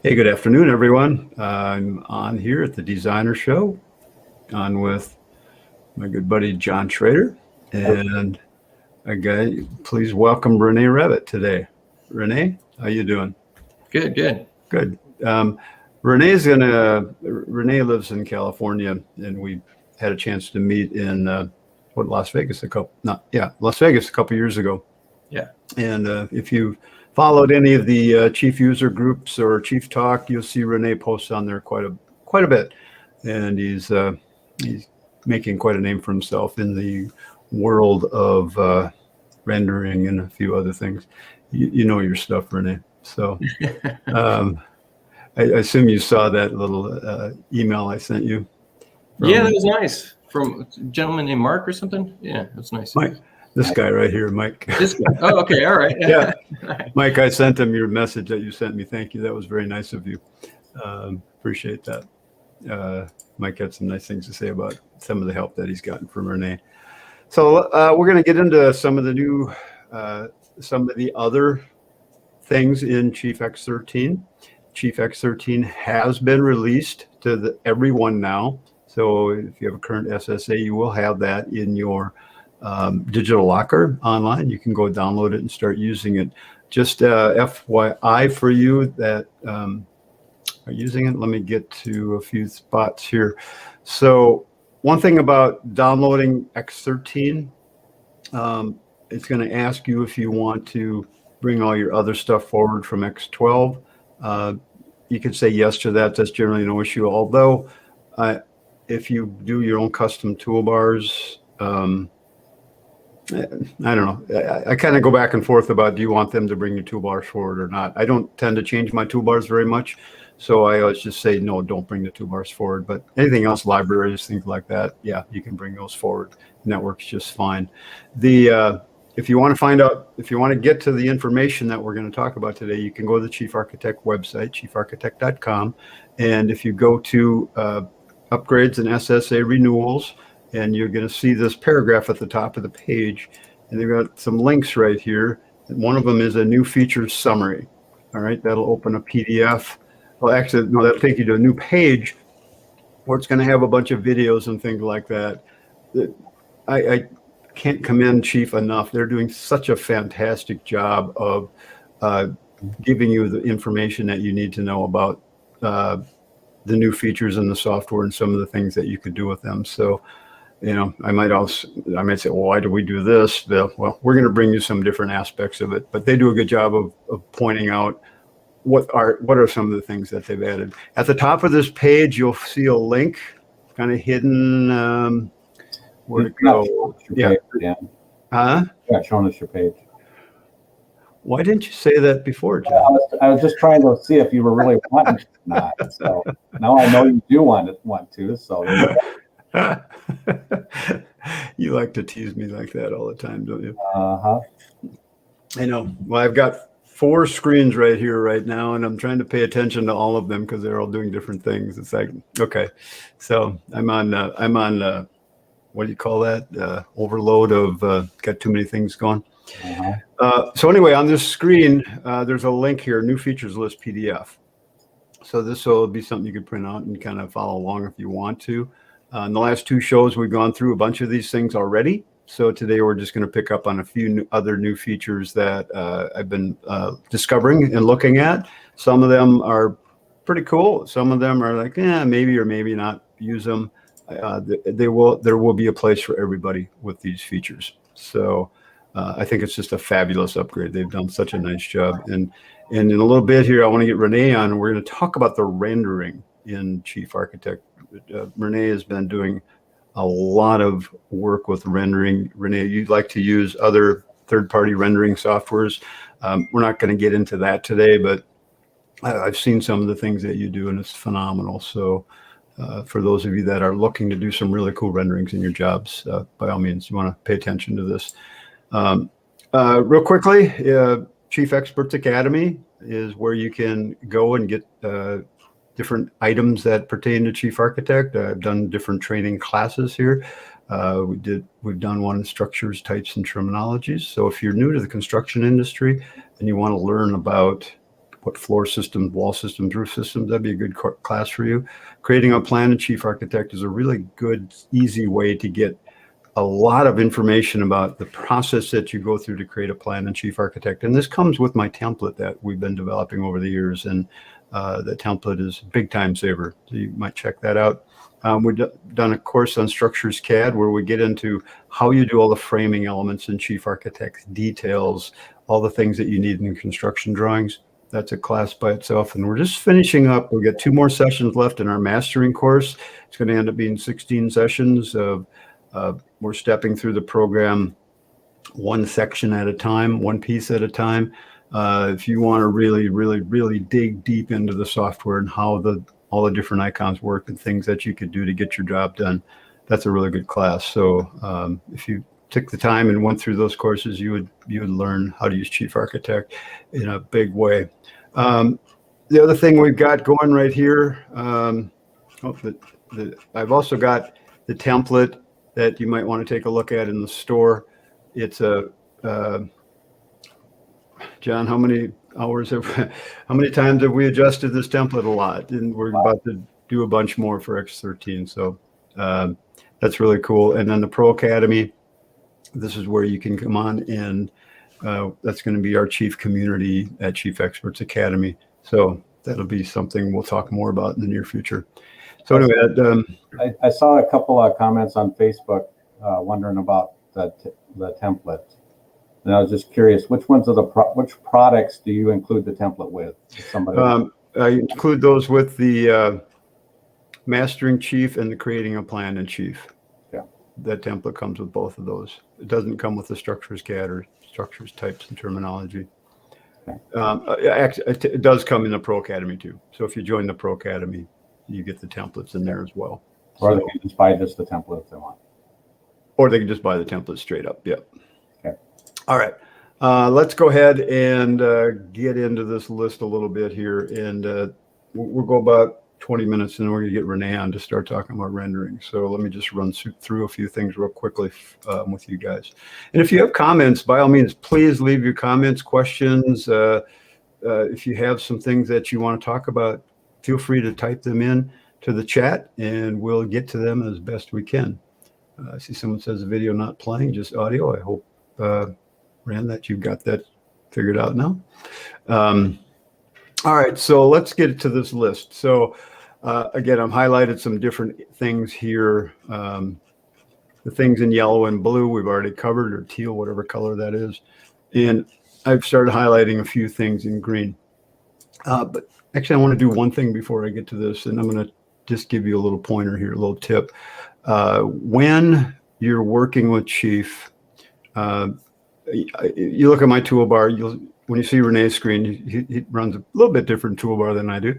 Hey, good afternoon, everyone. I'm on here at the Designer Show, on with my good buddy John Schrader, and a guy. Please welcome Rene Rabbitt today. Rene, how you doing? Good, good. Good. Rene lives in California, and we had a chance to meet in Las Vegas Las Vegas a couple years ago. Yeah. And if you followed any of the chief user groups or chief talk, you'll see Rene posts on there quite a bit, and he's making quite a name for himself in the world of rendering and a few other things. You know your stuff, Rene. So I assume you saw that little email I sent you. Yeah, that was nice. From a gentleman named Mark or something. Yeah, that's nice. Mike. This guy right here, Mike. This guy. Oh, okay. All right. Yeah. Mike, I sent him your message that you sent me. Thank you. That was very nice of you. Appreciate that. Mike had some nice things to say about some of the help that he's gotten from Rene. So we're going to get into some of the other things in Chief X13. Chief X13 has been released to everyone now. So if you have a current SSA, you will have that in your digital locker online. You can go download it and start using it. Just FYI for you that are using it. Let me get to a few spots here. So one thing about downloading X13, it's going to ask you if you want to bring all your other stuff forward from X12. You can say yes to that. That's generally no issue. Although if you do your own custom toolbars, I don't know. I kind of go back and forth about, do you want them to bring your toolbars forward or not? I don't tend to change my toolbars very much. So I always just say, no, don't bring the toolbars forward. But anything else, libraries, things like that, yeah, you can bring those forward. And that works just fine. If you want to get to the information that we're going to talk about today, you can go to the Chief Architect website, chiefarchitect.com. And if you go to upgrades and SSA renewals, and you're going to see this paragraph at the top of the page, and they've got some links right here. And one of them is a new features summary. All right, that'll open a PDF. Well, actually, no, that'll take you to a new page where it's going to have a bunch of videos and things like that. I can't commend Chief enough. They're doing such a fantastic job of giving you the information that you need to know about the new features in the software and some of the things that you could do with them. So, you know, I might say, well, why do we do this? Well, we're going to bring you some different aspects of it, but they do a good job of pointing out what are some of the things that they've added. At the top of this page, you'll see a link, kind of hidden. Where to go? Yeah. Huh? Yeah, showing us your page. Why didn't you say that before, John? I was just trying to see if you were really wanting to or not. So now I know you do want to. So. You like to tease me like that all the time, don't you? Uh-huh. I know. Well, I've got 4 screens right here right now, and I'm trying to pay attention to all of them because they're all doing different things. It's like, okay, so I'm on what do you call that? Overload of got too many things going. Uh-huh. So anyway, on this screen, there's a link here, new features list PDF. So this will be something you could print out and kind of follow along if you want to. In the last 2 shows, we've gone through a bunch of these things already. So today we're just going to pick up on a few other new features that I've been discovering and looking at. Some of them are pretty cool. Some of them are like, maybe or maybe not use them. There will be a place for everybody with these features. So I think it's just a fabulous upgrade. They've done such a nice job. And in a little bit here, I want to get Rene on, and we're going to talk about the rendering in Chief Architect. Rene has been doing a lot of work with rendering. Rene, you'd like to use other third-party rendering softwares. We're not going to get into that today, but I've seen some of the things that you do, and it's phenomenal. So for those of you that are looking to do some really cool renderings in your jobs, by all means, you want to pay attention to this. Real quickly, Chief Experts Academy is where you can go and get different items that pertain to Chief Architect. I've done different training classes here. We've done one, structures, types, and terminologies. So if you're new to the construction industry and you want to learn about what floor systems, wall systems, roof systems. That'd be a good class for you. Creating a plan in Chief Architect is a really good, easy way to get a lot of information about the process that you go through to create a plan in Chief Architect. And this comes with my template that we've been developing over the years. And the template is a big time saver. So you might check that out. We've done a course on Structures CAD where we get into how you do all the framing elements in Chief Architect, details, all the things that you need in construction drawings. That's a class by itself. And we're just finishing up. We've got 2 more sessions left in our mastering course. It's going to end up being 16 sessions. We're stepping through the program one section at a time, one piece at a time. If you want to really dig deep into the software and how all the different icons work and things that you could do to get your job done, that's a really good class. So if you took the time and went through those courses, you would learn how to use Chief Architect in a big way. The other thing we've got going right here, I've also got the template that you might want to take a look at in the store. It's John, how many times have we adjusted this template? A lot, and we're about to do a bunch more for X13. So that's really cool. And then the Pro Academy, this is where you can come on, and that's going to be our chief community at Chief Experts Academy. So that'll be something we'll talk more about in the near future. So anyway, I saw a couple of comments on Facebook wondering about the template. And I was just curious, which ones of which products do you include the template with? I include those with the Mastering Chief and the Creating a Plan in Chief. Yeah. That template comes with both of those. It doesn't come with the Structures CAD or Structures Types and Terminology. Okay. It does come in the Pro Academy too. So if you join the Pro Academy, you get the templates in there as well. Or they can just buy just the template if they want. Or they can just buy the template straight up. Yep. Okay. All right. Let's go ahead and get into this list a little bit here. And we'll go about 20 minutes and then we're going to get Rene on to start talking about rendering. So let me just run through a few things real quickly with you guys. And if you have comments, by all means, please leave your comments, questions. If you have some things that you want to talk about, feel free to type them in to the chat and we'll get to them as best we can. I see someone says the video not playing, just audio. I hope, Ran, that you've got that figured out now. All right, so let's get to this list. So again, I've highlighted some different things here. The things in yellow and blue we've already covered, or teal, whatever color that is. And I've started highlighting a few things in green. But actually, I want to do one thing before I get to this, and I'm going to just give you a little pointer here, a little tip. When you're working with Chief, you look at my toolbar, when you see Rene's screen, he runs a little bit different toolbar than I do.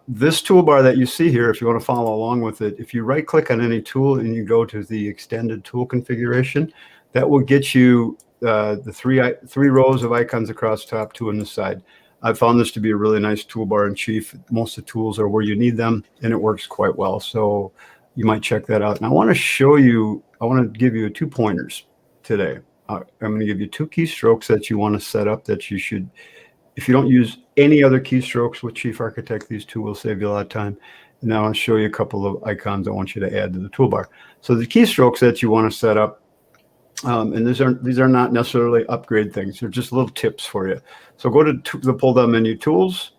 This toolbar that you see here, if you want to follow along with it, if you right click on any tool and you go to the extended tool configuration, that will get you the three rows of icons across the top, 2 on the side. I found this to be a really nice toolbar in Chief. Most of the tools are where you need them and it works quite well. So you might check that out. And I want to give you 2 pointers today. I'm going to give you 2 keystrokes that you want to set up that you should, if you don't use any other keystrokes with Chief Architect, these 2 will save you a lot of time. And now I'll show you a couple of icons I want you to add to the toolbar. So the keystrokes that you want to set up, and these are not necessarily upgrade things. They're just little tips for you. So go to the pull-down menu Tools,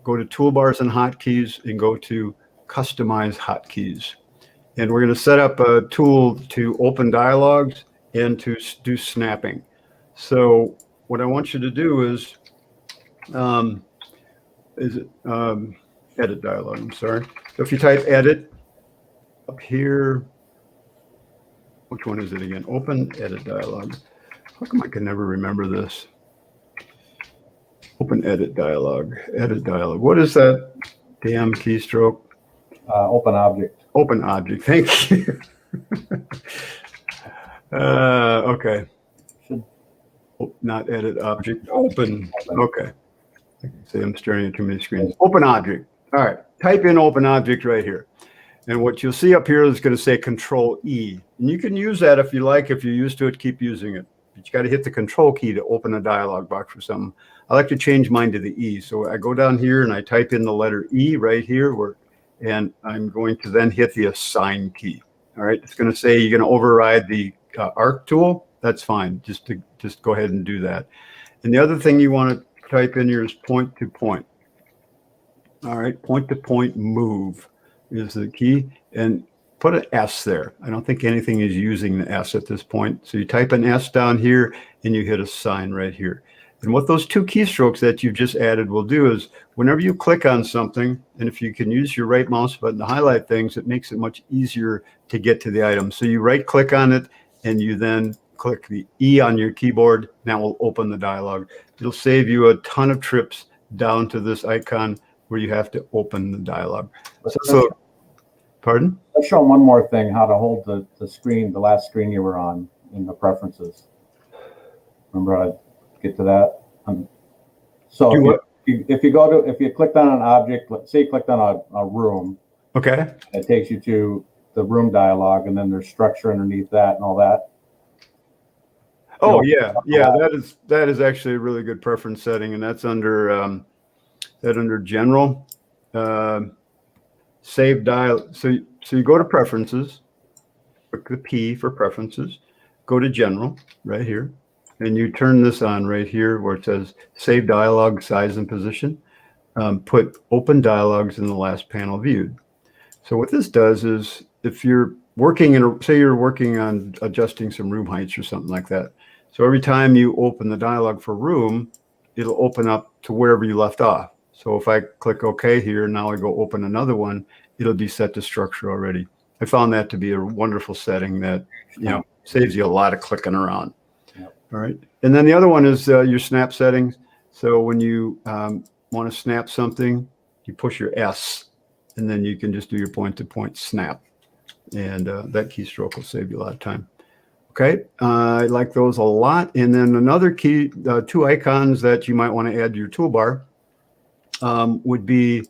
go to Toolbars and Hotkeys, and go to Customize Hotkeys. And we're going to set up a tool to open dialogues and to do snapping. So what I want you to do is edit dialogue, I'm sorry. So if you type edit up here, which one is it again? Open edit dialogue. How come I can never remember this? Open edit dialogue, edit dialogue. What is that damn keystroke? Open object. Open object, thank you. Okay. Not edit object, open. Okay. I can say I'm staring at too many screens. Open object. All right. Type in open object right here. And what you'll see up here is going to say Control E. And you can use that if you like. If you're used to it, keep using it. but you got to hit the control key to open a dialog box or something. I like to change mine to the E. So I go down here and I type in the letter E right here, and I'm going to then hit the assign key. All right, it's going to say you're going to override the arc tool. That's fine. Just go ahead and do that. And the other thing you want to type in here is point to point. All right, point to point move is the key, and put an S there. I don't think anything is using the S at this point. So you type an S down here and you hit assign right here. And what those two keystrokes that you've just added will do is whenever you click on something, and if you can use your right mouse button to highlight things, it makes it much easier to get to the item. So you right click on it and you then click the E on your keyboard. That will open the dialog. It'll save you a ton of trips down to this icon where you have to open the dialog. So pardon? Let's show them one more thing, how to hold the screen, the last screen you were on in the preferences. Remember how to get to that? So if you clicked on an object, let's say you clicked on a room. Okay. It takes you to the room dialog, and then there's structure underneath that and all that. Oh yeah, that is actually a really good preference setting, and that's under general. Save dial. So you go to preferences, click the P for preferences, go to general right here, and you turn this on right here where it says save dialog size and position. Put open dialogues in the last panel viewed. So what this does is if you're working say you're working on adjusting some room heights or something like that. So every time you open the dialog for room, it'll open up to wherever you left off. So if I click OK here, now I go open another one, it'll be set to structure already. I found that to be a wonderful setting that, saves you a lot of clicking around. Yep. All right. And then the other one is your snap settings. So when you want to snap something, you push your S, and then you can just do your point-to-point snap. And that keystroke will save you a lot of time. Okay, I like those a lot. And then another key, two icons that you might want to add to your toolbar would be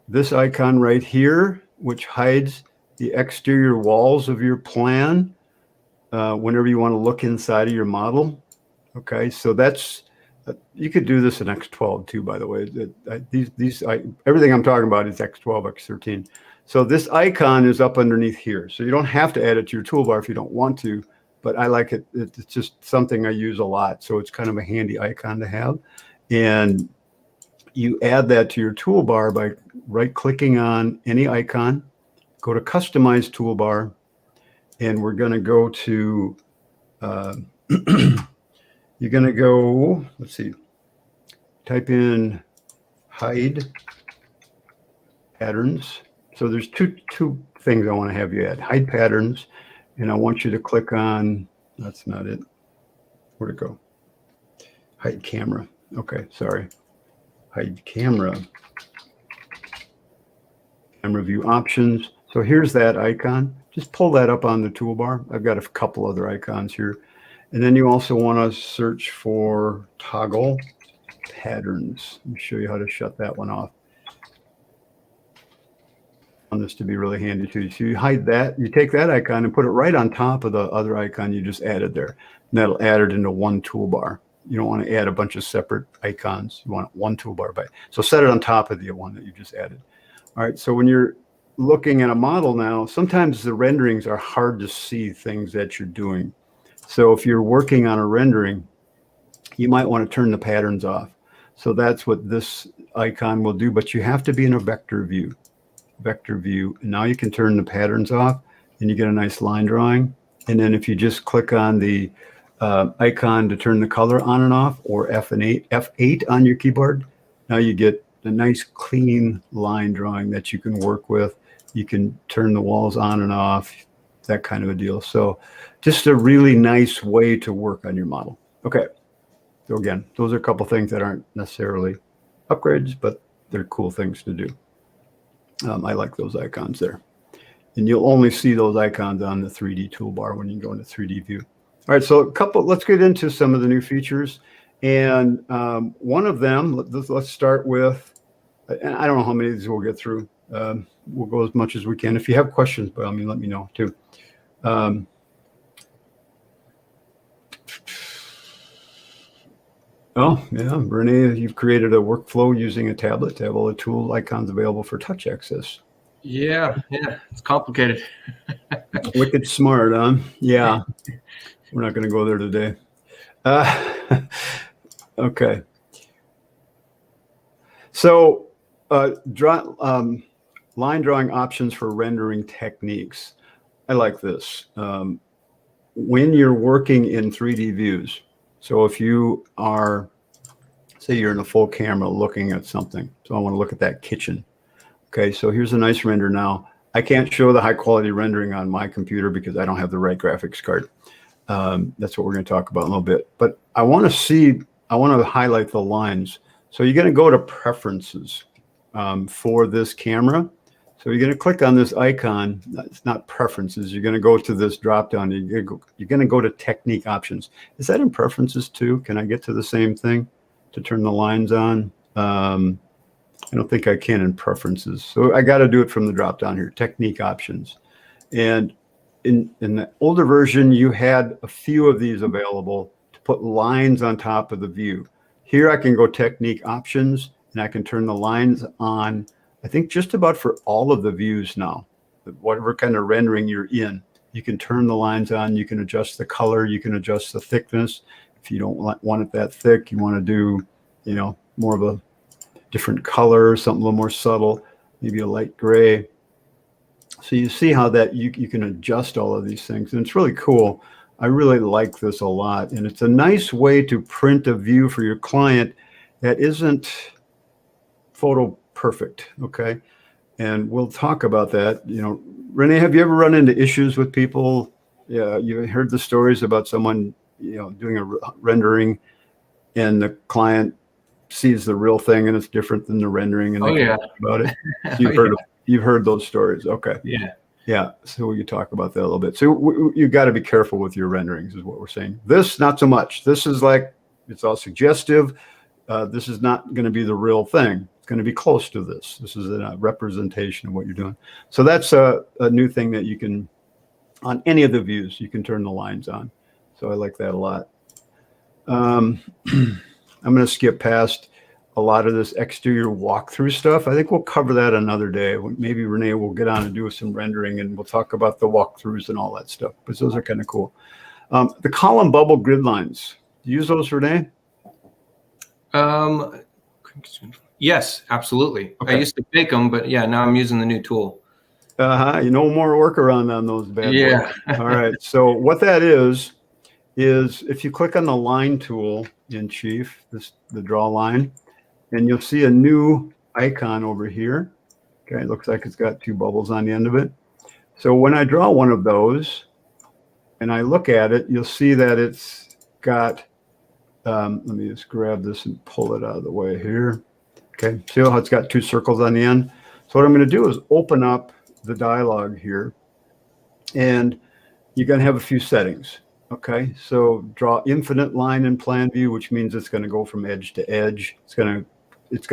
this icon right here, which hides the exterior walls of your plan whenever you want to look inside of your model. Okay, so that's, you could do this in X12 too, by the way. Everything I'm talking about is X12, X13. So this icon is up underneath here. So you don't have to add it to your toolbar if you don't want to, but I like it. It's just something I use a lot. So it's kind of a handy icon to have. And you add that to your toolbar by right-clicking on any icon, go to Customize Toolbar, and we're going to go to, you're going to go, let's see, type in hide patterns. So there's two things I want to have you add. Hide patterns, and I want you to click on, that's not it. Where'd it go? Hide camera. Okay, sorry. Hide camera. Camera view options. So here's that icon. Just pull that up on the toolbar. I've got a couple other icons here. And then you also want to search for toggle patterns. Let me show you how to shut that one off. I found this to be really handy too. So you hide that, you take that icon and put it right on top of the other icon you just added there. And that'll add it into one toolbar. You don't want to add a bunch of separate icons. You want one toolbar by. So set it on top of the one that you just added. All right, so when you're looking at a model now, sometimes the renderings are hard to see things that you're doing. So if you're working on a rendering, you might want to turn the patterns off. So that's what this icon will do, but you have to be in a vector view. And now you can turn the patterns off and you get a nice line drawing. And then if you just click on the icon to turn the color on and off, or F8 on your keyboard, now you get a nice clean line drawing that you can work with. You can turn the walls on and off, that kind of a deal. So just a really nice way to work on your model. Okay, so again, those are a couple things that aren't necessarily upgrades, but they're cool things to do. I like those icons there. And you'll only see those icons on the 3D toolbar when you go into 3D view. All right, so let's get into some of the new features. And one of them, let's start with, and I don't know how many of these we'll get through. We'll go as much as we can. If you have questions, by all means, let me know too. Oh, yeah, Rene, you've created a workflow using a tablet to have all the tool icons available for touch access. Yeah, it's complicated. Wicked smart, huh? Yeah, we're not going to go there today. Okay. So, line drawing options for rendering techniques. I like this. When you're working in 3D views, so if you are, say you're in a full camera looking at something, so I want to look at that kitchen. Okay, so here's a nice render now. I can't show the high quality rendering on my computer because I don't have the right graphics card. That's what we're going to talk about in a little bit. But I want to highlight the lines. So you're going to go to preferences for this camera. So you're going to click on this icon. It's not preferences. You're going to go to this drop down. You're going to go to technique options. Is that in preferences too? Can I get to the same thing to turn the lines on? I don't think I can in preferences. So I got to do it from the drop down here, technique options. And in the older version, you had a few of these available to put lines on top of the view. Here I can go technique options and I can turn the lines on, I think just about for all of the views now. Whatever kind of rendering you're in, you can turn the lines on, you can adjust the color, you can adjust the thickness. If you don't want it that thick, you want to do, more of a different color, something a little more subtle, maybe a light gray. So you see how that you can adjust all of these things, and it's really cool. I really like this a lot, and it's a nice way to print a view for your client that isn't photo perfect, okay? And we'll talk about that. Rene, have you ever run into issues with people? Yeah, you heard the stories about someone, doing a rendering, and the client sees the real thing and it's different than the rendering, and they talk about it. So you've heard those stories. Okay. Yeah. So we could talk about that a little bit. So you got to be careful with your renderings is what we're saying. This, not so much. This is like, it's all suggestive. This is not going to be the real thing. It's going to be close to this. This is a representation of what you're doing. So that's a new thing that you can, on any of the views, you can turn the lines on. So I like that a lot. I'm going to skip past a lot of this exterior walkthrough stuff. I think we'll cover that another day. Maybe Rene will get on and do some rendering, and we'll talk about the walkthroughs and all that stuff, because those are kind of cool. The column bubble grid lines. Do you use those, Rene? Yes, absolutely. Okay. I used to bake them, but yeah, now I'm using the new tool. No more workaround on those bad boys. All right. So what that is if you click on the line tool in Chief, the draw line, and you'll see a new icon over here. Okay, it looks like it's got two bubbles on the end of it. So when I draw one of those and I look at it, you'll see that it's got, let me just grab this and pull it out of the way here. Okay, see how it's got two circles on the end? So what I'm going to do is open up the dialog here, and you're going to have a few settings. Okay, so draw infinite line in plan view, which means it's going to go from edge to edge. It's going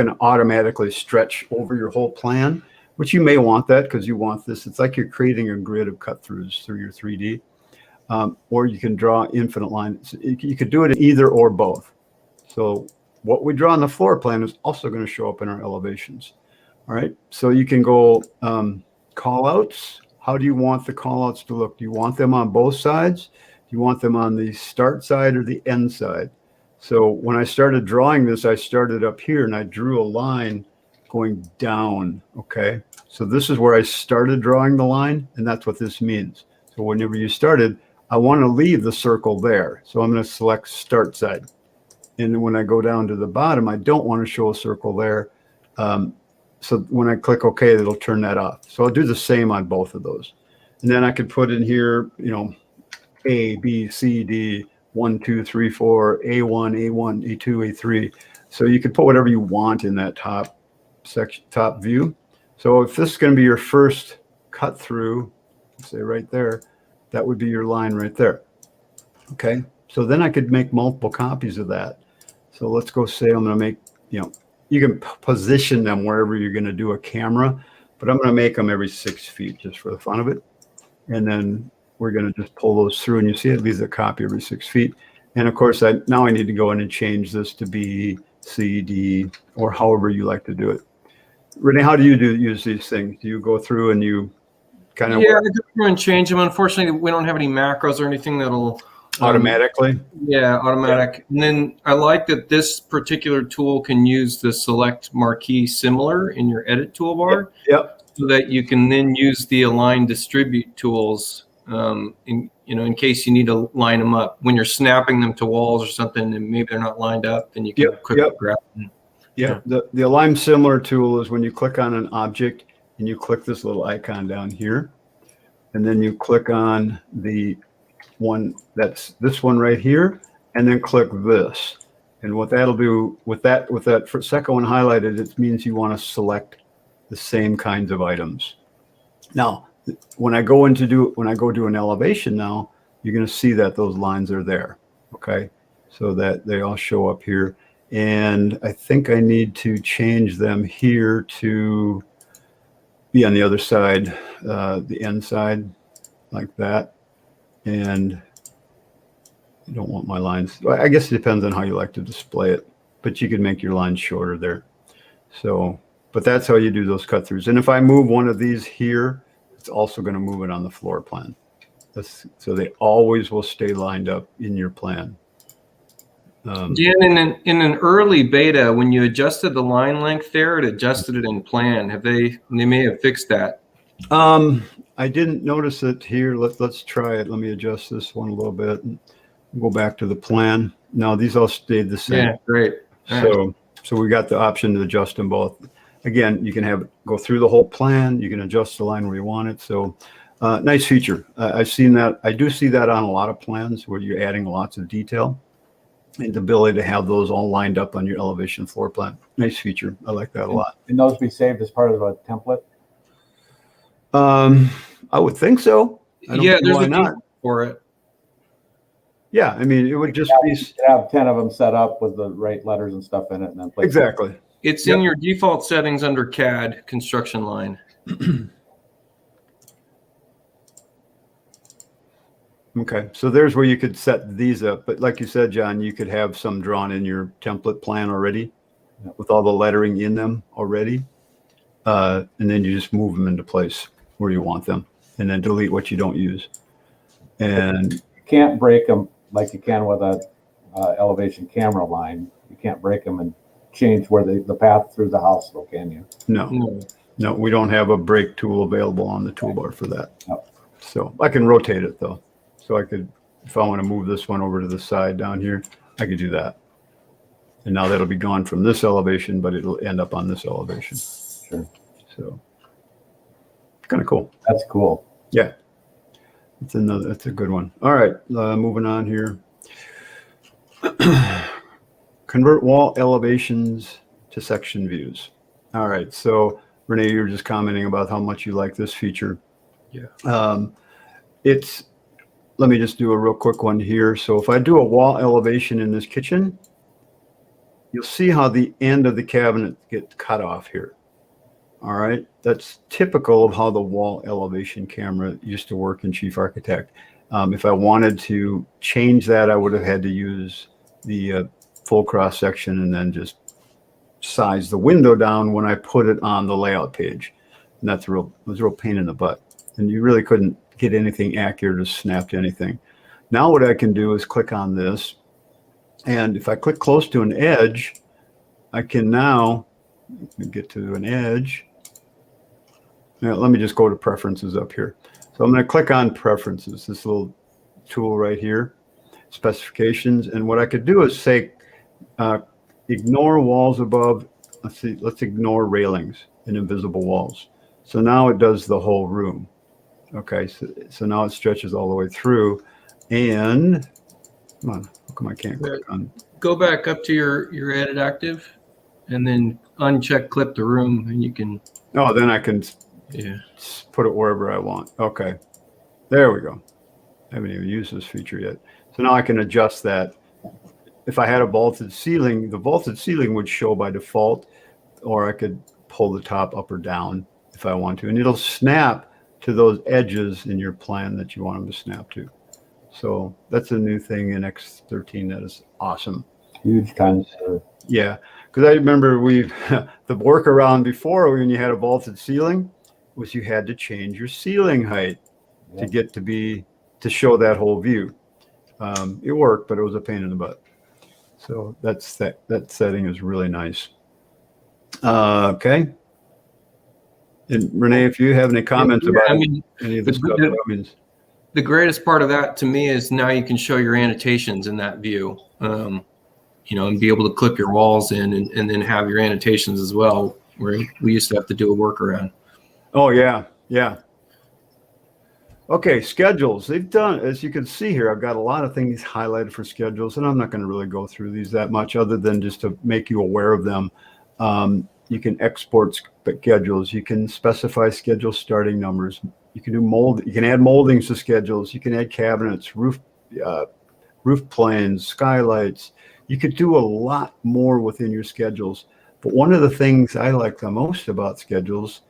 to automatically stretch over your whole plan, which you may want that because you want this. It's like you're creating a grid of cut throughs through your 3D. Or you can draw infinite lines. You could do it in either or both. So what we draw on the floor plan is also going to show up in our elevations. All right, so you can go call outs. How do you want the call outs to look? Do you want them on both sides? Do you want them on the start side or the end side? So when I started drawing this, I started up here and I drew a line going down, okay? So this is where I started drawing the line, and that's what this means. So whenever you started, I want to leave the circle there. So I'm going to select start side. And then when I go down to the bottom, I don't want to show a circle there. So when I click OK, it'll turn that off. So I'll do the same on both of those. And then I could put in here, A, B, C, D, 1, 2, 3, 4, A1, A1, A2, A3. So you can put whatever you want in that top section, top view. So if this is going to be your first cut through, say right there, that would be your line right there. Okay. So then I could make multiple copies of that. So let's go say I'm going to make, you can position them wherever you're going to do a camera, but I'm going to make them every 6 feet just for the fun of it. And then we're going to just pull those through, and you see it leaves a copy every 6 feet. And of course, now I need to go in and change this to B, C, D, or however you like to do it. Rene, how do you use these things? Do you go through and you kind of Yeah, I go through and change them. Unfortunately, we don't have any macros or anything that'll automatically? Yeah, automatic. And then I like that this particular tool can use the select marquee similar in your edit toolbar. Yep. So that you can then use the align distribute tools in case you need to line them up when you're snapping them to walls or something, and maybe they're not lined up. Then you can quickly grab them. Yeah. The align similar tool is when you click on an object and you click this little icon down here, and then you click on the one that's this one right here, and then click this. And what that'll do with that second one highlighted, it means you want to select the same kinds of items. Now, when I go do an elevation now, you're going to see that those lines are there. Okay, so that they all show up here. And I think I need to change them here to be on the other side, the end side, like that. And you don't want my lines. I guess it depends on how you like to display it, but you can make your lines shorter there. So, but that's how you do those cut throughs. And if I move one of these here, it's also going to move it on the floor plan. So they always will stay lined up in your plan. Dan, in an early beta, when you adjusted the line length there, it adjusted it in plan. They may have fixed that. I didn't notice it here. Let's try it. Let me adjust this one a little bit and go back to the plan. No, these all stayed the same. Yeah, great. So we got the option to adjust them both. Again, you can go through the whole plan. You can adjust the line where you want it. So nice feature. I've seen that. I do see that on a lot of plans where you're adding lots of detail, and the ability to have those all lined up on your elevation floor plan. Nice feature. I like that a lot. Can those be saved as part of a template? I would think so. Yeah, there's a not for it. Yeah, I mean, it would just be have 10 of them set up with the right letters and stuff in it, and then place exactly. It's in your default settings under CAD construction line. Okay, so there's where you could set these up. But like you said, John, you could have some drawn in your template plan already with all the lettering in them already. And then you just move them into place where you want them, and then delete what you don't use. And you can't break them like you can with a elevation camera line. You can't break them and change where the path through the house, though, can you? No, we don't have a break tool available on the toolbar for that. No. So I can rotate it though. So I could, if I want to move this one over to the side down here, I could do that. And now that'll be gone from this elevation, but it'll end up on this elevation. Sure. So kind of cool. That's cool. Yeah. That's a good one. All right. Moving on here. Convert wall elevations to section views. All right. So Rene, you were just commenting about how much you like this feature. Yeah. Let me just do a real quick one here. So if I do a wall elevation in this kitchen, you'll see how the end of the cabinet gets cut off here. All right. That's typical of how the wall elevation camera used to work in Chief Architect. If I wanted to change that, I would have had to use the full cross section and then just size the window down when I put it on the layout page. And it was a real pain in the butt. And you really couldn't get anything accurate or snap to anything. Now what I can do is click on this. And if I click close to an edge, I can now get to an edge. Now, let me just go to preferences up here. So I'm going to click on preferences, this little tool right here, specifications. And what I could do is say, ignore walls above. Let's ignore railings and invisible walls. So now it does the whole room. Okay, so now it stretches all the way through. And come on, how come I can't click on? Go back up to your edit active, and then uncheck clip the room, and you can. Oh, then I can put it wherever I want. Okay, there we go. I haven't even used this feature yet. So now I can adjust that. If I had a vaulted ceiling, the vaulted ceiling would show by default, or I could pull the top up or down if I want to, and it'll snap to those edges in your plan that you want them to snap to. So that's a new thing in X13 that is awesome. Huge kind of. Yeah, because I remember the workaround before when you had a vaulted ceiling was you had to change your ceiling height to get to show that whole view. It worked, but it was a pain in the butt. So that setting is really nice. Okay. And Rene, if you have any comments about any of this stuff, the greatest part of that to me is now you can show your annotations in that view, and be able to clip your walls in and then have your annotations as well, where we used to have to do a workaround. Oh, yeah. Yeah. Okay, schedules. They've done, as you can see here, I've got a lot of things highlighted for schedules, and I'm not going to really go through these that much other than just to make you aware of them. You can export schedules. You can specify schedule starting numbers. You can do you can add moldings to schedules. You can add cabinets, roof planes, skylights. You could do a lot more within your schedules. But one of the things I like the most about schedules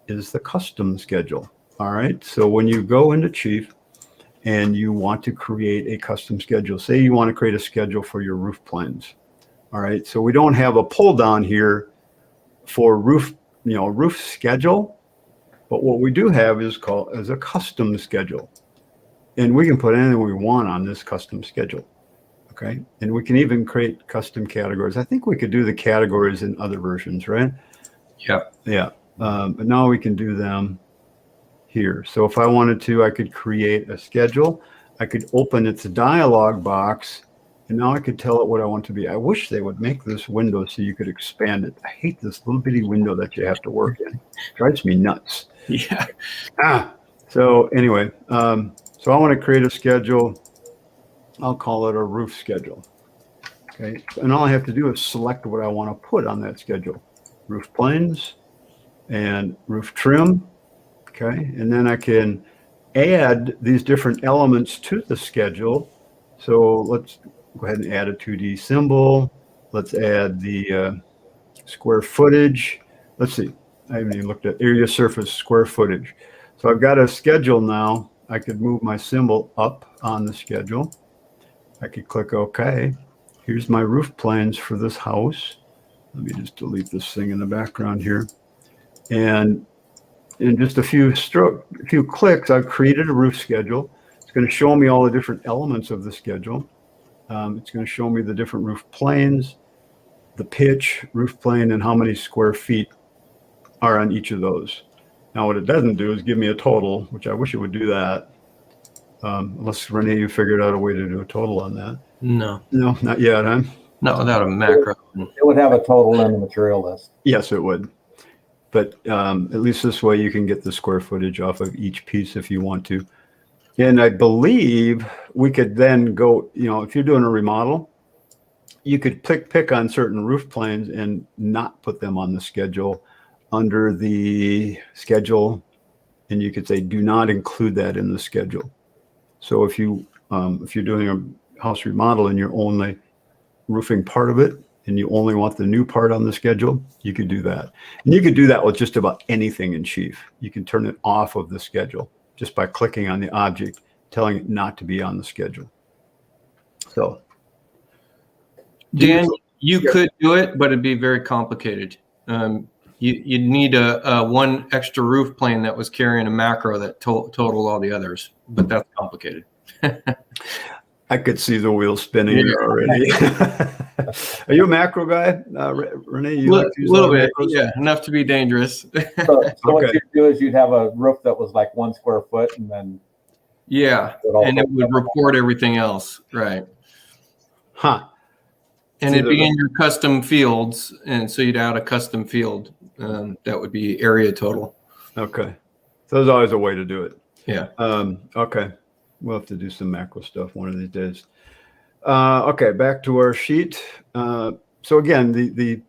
is the custom schedule. All right. So when you go into Chief and you want to create a custom schedule, say you want to create a schedule for your roof planes. All right. So we don't have a pull down here for roof schedule, but what we do have is called as a custom schedule, and we can put anything we want on this custom schedule. Okay, and we can even create custom categories. I think we could do the categories in other versions, right? Yeah. But now we can do them here. So if I wanted to, I could create a schedule. I could open its dialog box. And now I could tell it what I want to be. I wish they would make this window so you could expand it. I hate this little bitty window that you have to work in. It drives me nuts. Yeah. So anyway, so I want to create a schedule. I'll call it a roof schedule. Okay. And all I have to do is select what I want to put on that schedule. Roof planes and roof trim. Okay. And then I can add these different elements to the schedule. So let's go ahead and add a 2D symbol. Let's add the square footage. Let's see. I haven't even looked at area surface square footage. So I've got a schedule now. I could move my symbol up on the schedule. I could click OK. Here's my roof plans for this house. Let me just delete this thing in the background here. And in just a few clicks, I've created a roof schedule. It's going to show me all the different elements of the schedule. It's going to show me the different roof planes, the pitch, roof plane, and how many square feet are on each of those. Now, what it doesn't do is give me a total, which I wish it would do that. Unless, Rene, you figured out a way to do a total on that. No, not yet, huh? Not without a macro. It would have a total in the material list. Yes, it would. But at least this way you can get the square footage off of each piece if you want to. And I believe we could then go, if you're doing a remodel, you could pick on certain roof planes and not put them on the schedule under the schedule. And you could say, do not include that in the schedule. So if you're doing a house remodel and you're only roofing part of it and you only want the new part on the schedule, you could do that. And you could do that with just about anything in Chief. You can turn it off of the schedule just by clicking on the object, telling it not to be on the schedule. So, Dan, you could do it, but it'd be very complicated. You'd need a one extra roof plane that was carrying a macro that totaled all the others, but that's complicated. I could see the wheels spinning here already. Are you a macro guy, Rene? You like to use a little bit, macros? yeah, enough to be dangerous. So what you'd do is you'd have a roof that was like 1 square foot, and then and it would report everything else, right? Huh. And it'd be in your custom fields, and so you'd add a custom field. That would be area total. Okay. So there's always a way to do it. Yeah. Okay. We'll have to do some macro stuff one of these days. Okay, back to our sheet. So again, the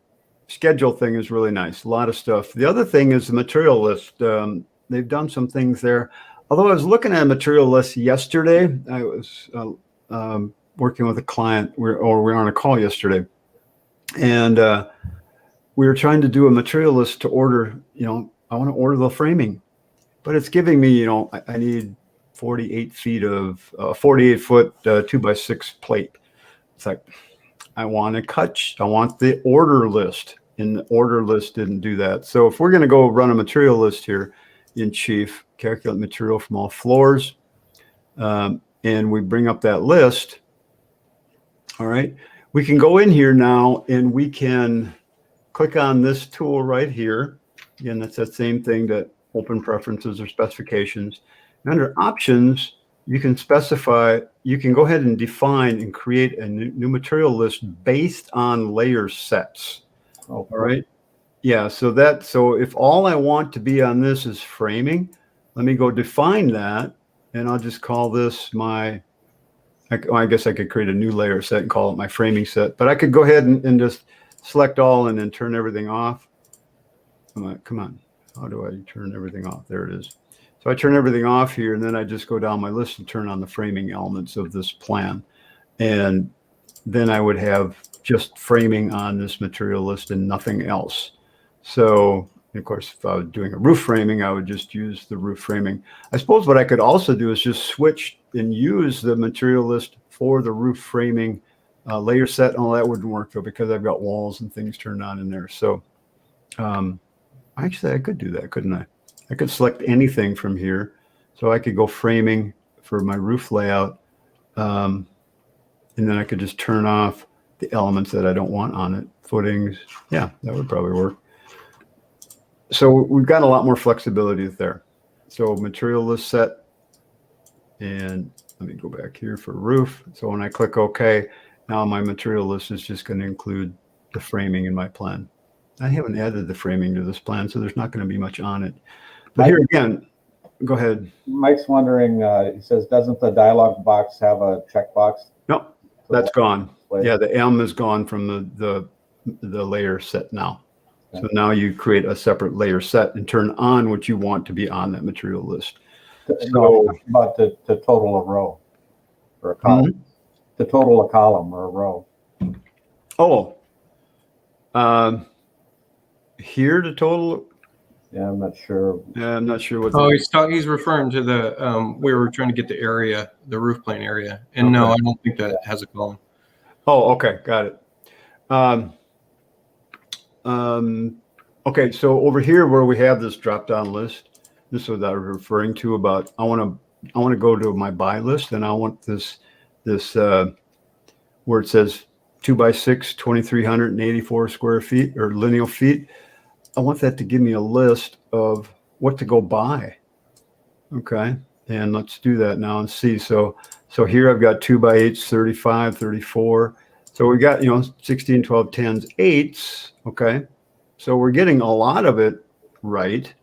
schedule thing is really nice. A lot of stuff. The other thing is the material list. They've done some things there. Although I was looking at a material list yesterday, I was working with a client, we were on a call yesterday, and we were trying to do a material list to order. I want to order the framing, but it's giving me, I need 48 feet of 48 foot 2x6 plate. It's like, I want the order list, and the order list didn't do that. So if we're going to go run a material list here in Chief, calculate material from all floors, and we bring up that list, all right, we can go in here now and we can click on this tool right here. Again, that's that same thing, that open preferences or specifications. And under options, you can specify, you can go ahead and define and create a new material list based on layer sets. Oh, all right. Yeah. So if all I want to be on this is framing, let me go define that. And I'll just call this I guess I could create a new layer set and call it my framing set, but I could go ahead and just select all and then turn everything off. Come on. How do I turn everything off? There it is. So I turn everything off here, and then I just go down my list and turn on the framing elements of this plan. And then I would have just framing on this material list and nothing else. So, of course, if I was doing a roof framing, I would just use the roof framing. I suppose what I could also do is just switch and use the material list for the roof framing layer set. And all that wouldn't work, though, because I've got walls and things turned on in there. So actually, I could do that, couldn't I? I could select anything from here. So I could go framing for my roof layout. And then I could just turn off the elements that I don't want on it. Footings. Yeah, that would probably work. So we've got a lot more flexibility there. So material list set. And let me go back here for roof. So when I click OK, now my material list is just going to include the framing in my plan. I haven't added the framing to this plan, so there's not going to be much on it. But here again, go ahead. Mike's wondering, he says, doesn't the dialog box have a checkbox? No, that's gone. Yeah, the M is gone from the layer set now. Okay. So now you create a separate layer set and turn on what you want to be on that material list. So about the total a row or a column. Mm-hmm. The total a column or a row. Oh. Here the total. Yeah, I'm not sure. Yeah, I'm not sure what. Oh, he's referring to the we were trying to get the area, the roof plane area, and no, I don't think that has a column. Oh, okay, got it. Okay, so over here where we have this drop-down list, this is what I was referring to about. I want to go to my buy list, and I want this where it says 2x6, 2,384 square feet or lineal feet. I want that to give me a list of what to go buy. Okay. And let's do that now and see. So here I've got 2x8s, 35, 34. So we got, 16, 12, 10s, 8s. Okay. So we're getting a lot of it right.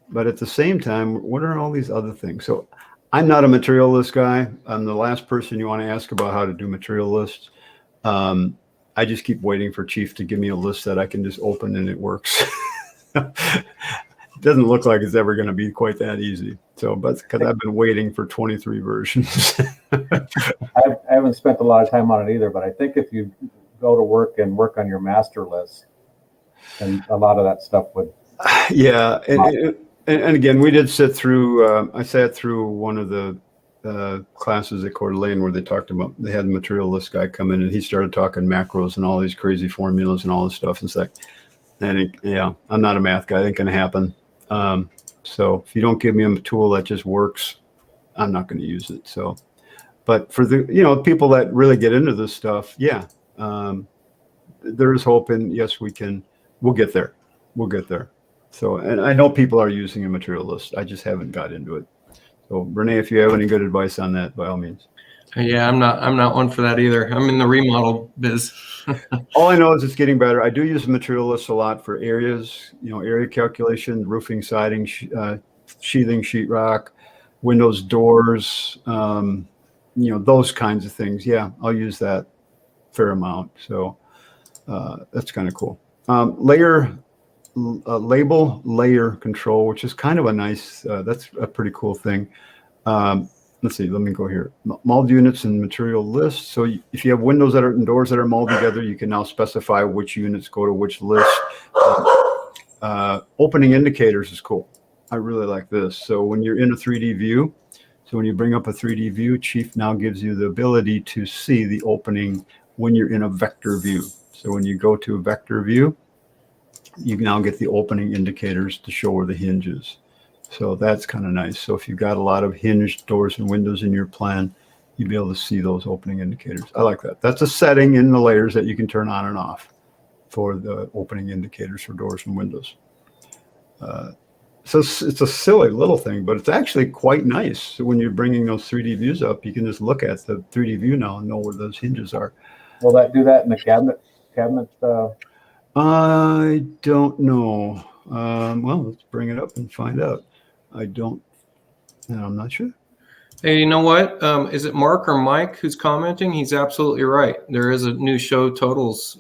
But at the same time, what are all these other things? So I'm not a material list guy. I'm the last person you want to ask about how to do material lists. I just keep waiting for Chief to give me a list that I can just open and it works. It doesn't look like it's ever going to be quite that easy. So, but because I've been waiting for 23 versions. I haven't spent a lot of time on it either, but I think if you go to work and work on your master list, and a lot of that stuff would. Yeah. And again, we did sit through, I sat through one of the classes at Coeur d'Alene where they talked about, they had a material list guy come in and he started talking macros and all these crazy formulas and all this stuff. It's like, yeah, I'm not a math guy. It ain't going to happen. So if you don't give me a tool that just works, I'm not going to use it. So, but for the, people that really get into this stuff, yeah, there is hope, and yes, we'll get there. We'll get there. So, and I know people are using a material list. I just haven't got into it. So Rene, if you have any good advice on that, by all means. Yeah, I'm not one for that either. I'm in the remodel biz. All I know is it's getting better. I do use the material list a lot for areas, area calculation, roofing, siding, sheathing, sheetrock, windows, doors, those kinds of things. Yeah, I'll use that fair amount. So that's kind of cool. Label layer control, which is kind of a nice, that's a pretty cool thing. Let's see, let me go here. Mold units and material lists. So if you have windows that are and doors that are molded together, you can now specify which units go to which list. Opening indicators is cool. I really like this. So when you're in a 3D view, So when you bring up a 3D view, Chief now gives you the ability to see the opening when you're in a vector view. So when you go to a vector view, you now get the opening indicators to show where the hinge is. So that's kind of nice. So if you've got a lot of hinged doors and windows in your plan, you'll be able to see those opening indicators. I like that. That's a setting in the layers that you can turn on and off for the opening indicators for doors and windows. So it's a silly little thing, but it's actually quite nice. So when you're bringing those 3D views up, you can just look at the 3D view now and know where those hinges are. Will that do that in the cabinet? I don't know. Well, let's bring it up and find out. I'm not sure. Hey, you know what? Is it Mark or Mike who's commenting? He's absolutely right. There is a new show totals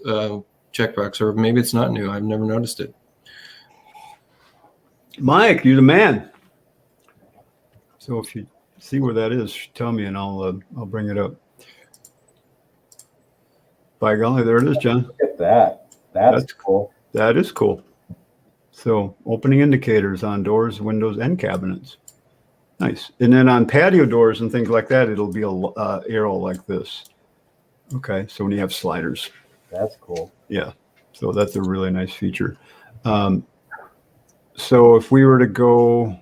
checkbox, or maybe it's not new. I've never noticed it. Mike, you're the man. So if you see where that is, tell me and I'll bring it up. By golly, there it is, John. Look at that. That's cool. That is cool. So opening indicators on doors, windows, and cabinets. Nice. And then on patio doors and things like that, it'll be a arrow like this. Okay, so when you have sliders. That's cool. Yeah, so that's a really nice feature. So if we were to go,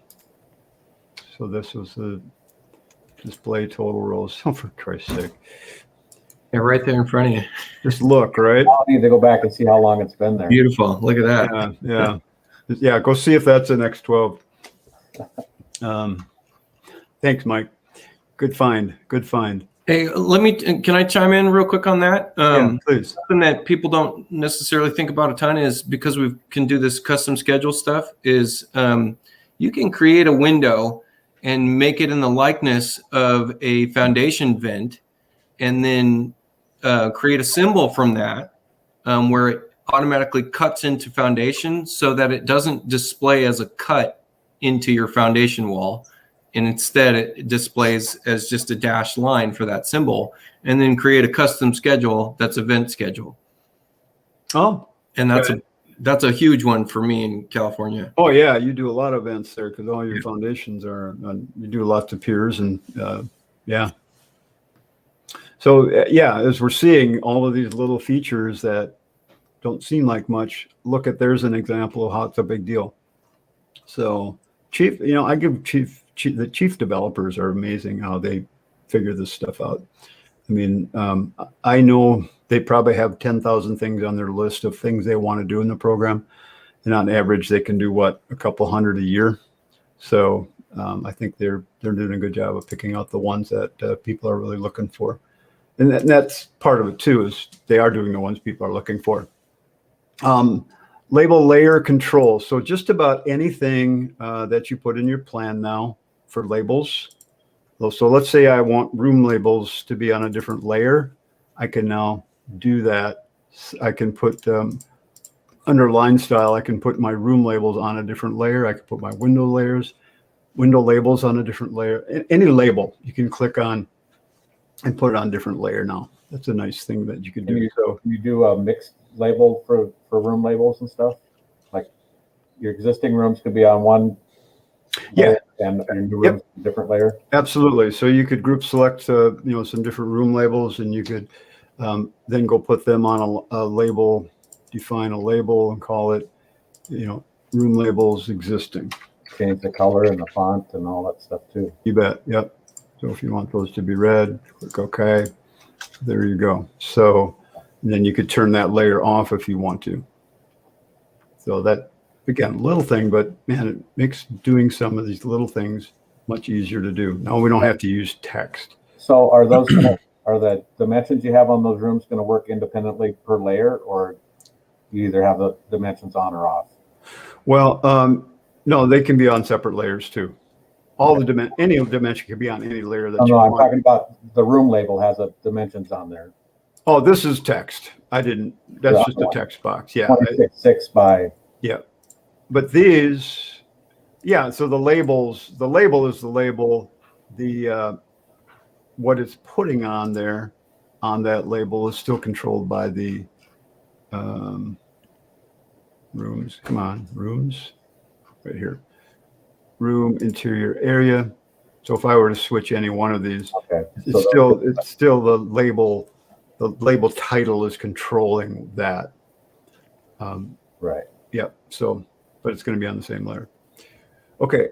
so this was the display total rows. Oh, for Christ's sake. Yeah, right there in front of you. Just look, right? I'll need to go back and see how long it's been there. Beautiful. Look at that. Yeah, go see if that's an X12. Thanks, Mike. Good find. Hey, can I chime in real quick on that? Yeah, please. Something that people don't necessarily think about a ton is, because we can do this custom schedule stuff, is you can create a window and make it in the likeness of a foundation vent, and then create a symbol from that where it automatically cuts into foundation so that it doesn't display as a cut into your foundation wall. And instead it displays as just a dashed line for that symbol, and then create a custom schedule that's a vent schedule. Oh, and that's a huge one for me in California. Oh yeah, you do a lot of vents there because all your foundations are. You do lots of piers and yeah. So yeah, as we're seeing all of these little features that don't seem like much, look at there's an example of how it's a big deal. So Chief, I give the chief developers are amazing how they figure this stuff out. I mean, I know they probably have 10,000 things on their list of things they want to do in the program. And on average, they can do a couple hundred a year. So I think they're doing a good job of picking out the ones that people are really looking for. And that's part of it too, is they are doing the ones people are looking for. Label layer control. So just about anything that you put in your plan now for labels. So let's say I want room labels to be on a different layer. I can now do that. I can put under line style, I can put my room labels on a different layer. I can put my window labels on a different layer. Any label you can click on and put it on a different layer now. That's a nice thing that you can do. So you do a mixed label for room labels and stuff? Like your existing rooms could be on one layer and new rooms on a different layer? Absolutely. So you could group select some different room labels, and you could then go put them on a label, define a label and call it, room labels existing. Change the color and the font and all that stuff too. You bet. Yep. So if you want those to be red, click OK. There you go. So then you could turn that layer off if you want to. So that, again, little thing, but man, it makes doing some of these little things much easier to do. Now we don't have to use text. So are the dimensions you have on those rooms going to work independently per layer, or you either have the dimensions on or off? Well, no, they can be on separate layers too. Any dimension can be on any layer that you want. I'm talking about the room label has a dimensions on there. Oh, this is text. That's just a text box. Yeah. 26 by. Yeah. But these, so the label is the label. What it's putting on there, on that label, is still controlled by the rooms. Come on, rooms, right here. Room interior area. So if I were to switch any one of these, Okay. it's still the label title is controlling that. Right. Yeah. So, but it's going to be on the same layer. Okay.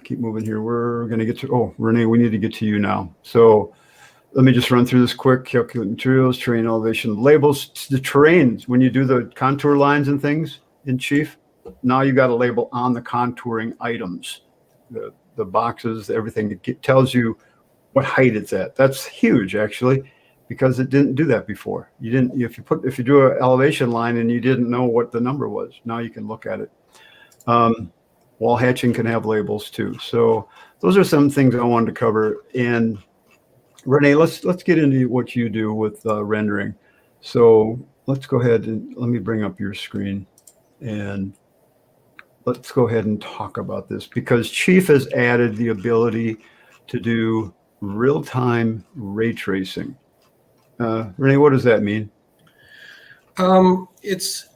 Keep moving here. We're going to get to, Rene, we need to get to you now. So let me just run through this quick. Calculate materials, terrain elevation, labels, the terrains. When you do the contour lines and things in Chief, now you got a label on the contouring items, the boxes, everything. It tells you what height it's at. That's huge, actually, because it didn't do that before. You didn't. If you do an elevation line and you didn't know what the number was, now you can look at it. Wall hatching can have labels too. So those are some things I wanted to cover. And Rene, let's get into what you do with rendering. So let's go ahead and let me bring up your screen, and let's go ahead and talk about this, because Chief has added the ability to do real-time ray tracing. Rene, what does that mean? It's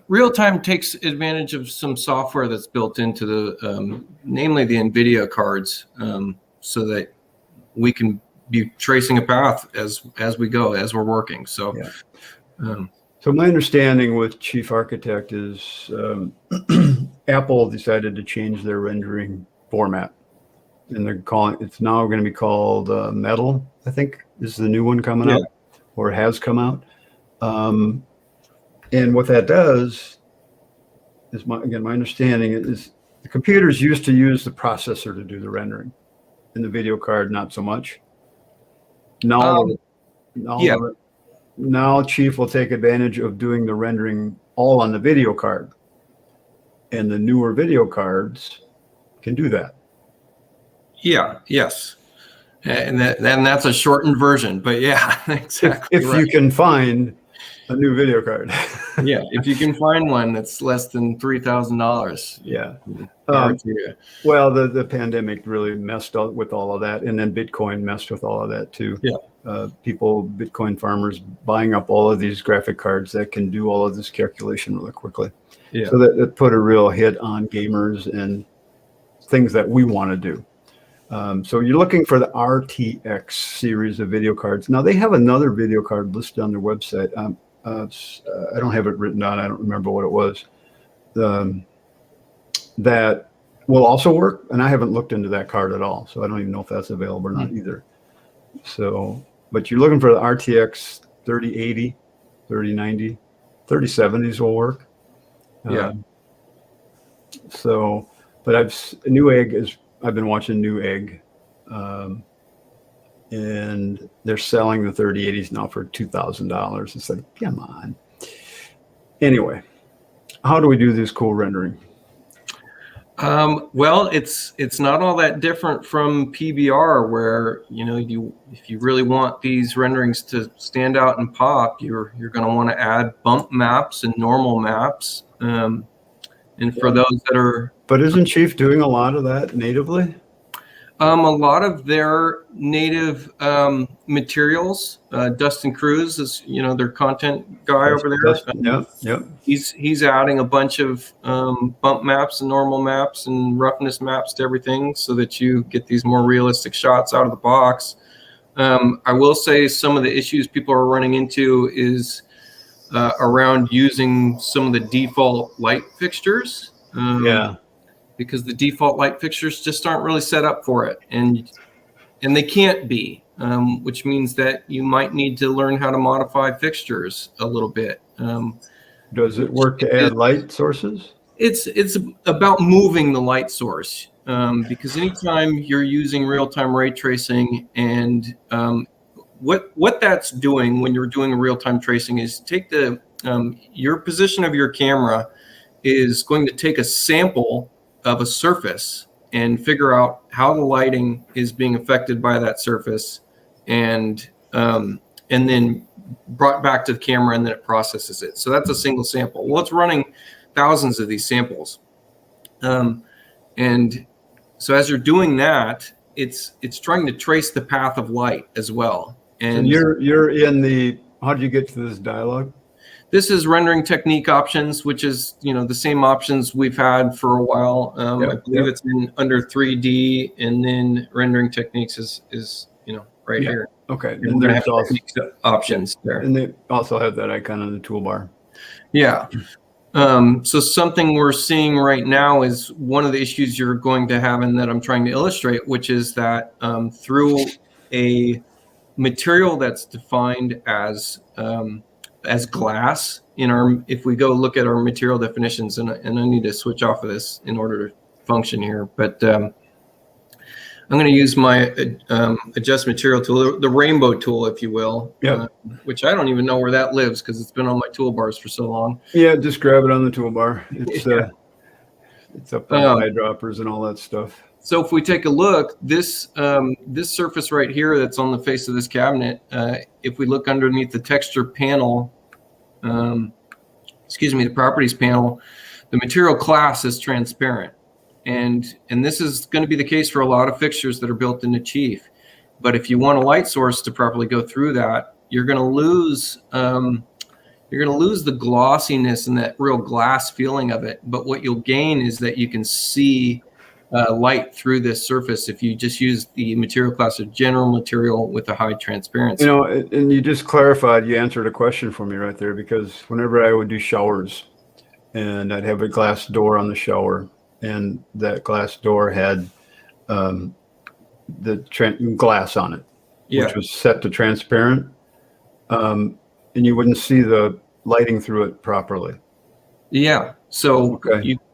real-time takes advantage of some software that's built into the, namely the NVIDIA cards, so that we can be tracing a path as we go, as we're working. So, yeah. So my understanding with Chief Architect is Apple decided to change their rendering format, and it's now going to be called Metal. I think is the new one coming out, or it has come out. And what that does is, my understanding is the computers used to use the processor to do the rendering, and the video card not so much. Now Chief will take advantage of doing the rendering all on the video card, and the newer video cards can do that. Yeah. Yes. And that's a shortened version, but yeah, exactly. If you can find a new video card. Yeah, if you can find one that's less than $3,000. Yeah. Well, the pandemic really messed up with all of that, and then Bitcoin messed with all of that too. Yeah. Bitcoin farmers buying up all of these graphic cards that can do all of this calculation really quickly. Yeah. So that put a real hit on gamers and things that we want to do. So you're looking for the RTX series of video cards. Now they have another video card listed on their website. I don't have it written down. I don't remember what it was. That will also work, and I haven't looked into that card at all, so I don't even know if that's available or not either. So, but you're looking for the RTX 3080, 3090, 3070s will work. Yeah. So, but I've been watching Newegg, and they're selling the 3080s now for $2,000. It's like, come on. Anyway, how do we do this cool rendering? Well, it's not all that different from PBR, where if you really want these renderings to stand out and pop, you're going to want to add bump maps and normal maps. And for those that are, but isn't Chief doing a lot of that natively? A lot of their native materials. Dustin Cruz is, their content guy over there. Yep. He's adding a bunch of bump maps and normal maps and roughness maps to everything, so that you get these more realistic shots out of the box. I will say some of the issues people are running into is around using some of the default light fixtures. Because the default light fixtures just aren't really set up for it, and they can't be, which means that you might need to learn how to modify fixtures a little bit. Does it work to add light sources? It's about moving the light source, because anytime you're using real-time ray tracing, and what that's doing when you're doing real-time tracing is take your position of your camera is going to take a sample of a surface and figure out how the lighting is being affected by that surface, and then brought back to the camera, and then it processes it. So that's a single sample. Well, it's running thousands of these samples, and so as you're doing that, it's trying to trace the path of light as well. And you're in the. How did you get to this dialogue? This is rendering technique options, which is, the same options we've had for a while. I believe it's in under 3D, and then rendering techniques is right here. Okay. And we're going to have techniques options there. And they also have that icon on the toolbar. Yeah. So something we're seeing right now is one of the issues you're going to have, and that I'm trying to illustrate, which is that through a material that's defined as glass if we go look at our material definitions, and I need to switch off of this in order to function here, but I'm going to use my adjust material tool, the rainbow tool, if you will, which I don't even know where that lives because it's been on my toolbars for so long. Yeah, just grab it on the toolbar. It's it's up on eyedroppers and all that stuff. So if we take a look, this surface right here that's on the face of this cabinet, if we look underneath the texture panel, the properties panel, the material class is transparent. And this is going to be the case for a lot of fixtures that are built into Chief. But if you want a light source to properly go through that, you're going to lose the glossiness and that real glass feeling of it. But what you'll gain is that you can see light through this surface if you just use the material class of general material with a high transparency. And you just clarified, you answered a question for me right there, because whenever I would do showers and I'd have a glass door on the shower, and that glass door had the glass on it, which was set to transparent, and you wouldn't see the lighting through it properly. Yeah. So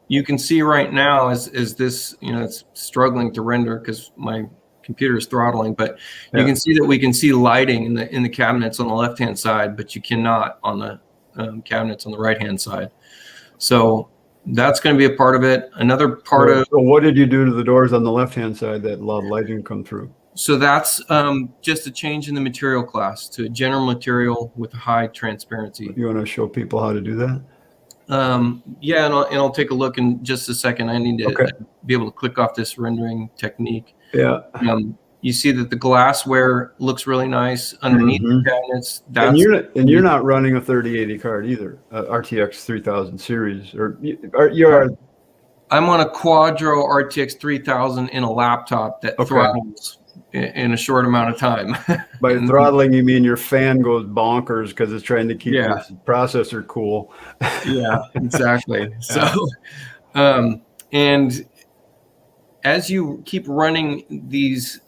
you can see right now as this, it's struggling to render because my computer is throttling, but you can see that we can see lighting in the cabinets on the left-hand side, but you cannot on the cabinets on the right-hand side. So that's going to be a part of it. Another part of. So what did you do to the doors on the left-hand side that allowed lighting to come through? So that's just a change in the material class to a general material with high transparency. You want to show people how to do that? Yeah, and I'll take a look in just a second. I need to be able to click off this rendering technique. Yeah. You see that the glassware looks really nice underneath the cabinets. And you're not running a 3080 card either, RTX 3000 series, or you are. I'm on a Quadro RTX 3000 in a laptop that throttles in a short amount of time. By throttling, you mean your fan goes bonkers because it's trying to keep your processor cool. Yeah, exactly. So, and as you keep running these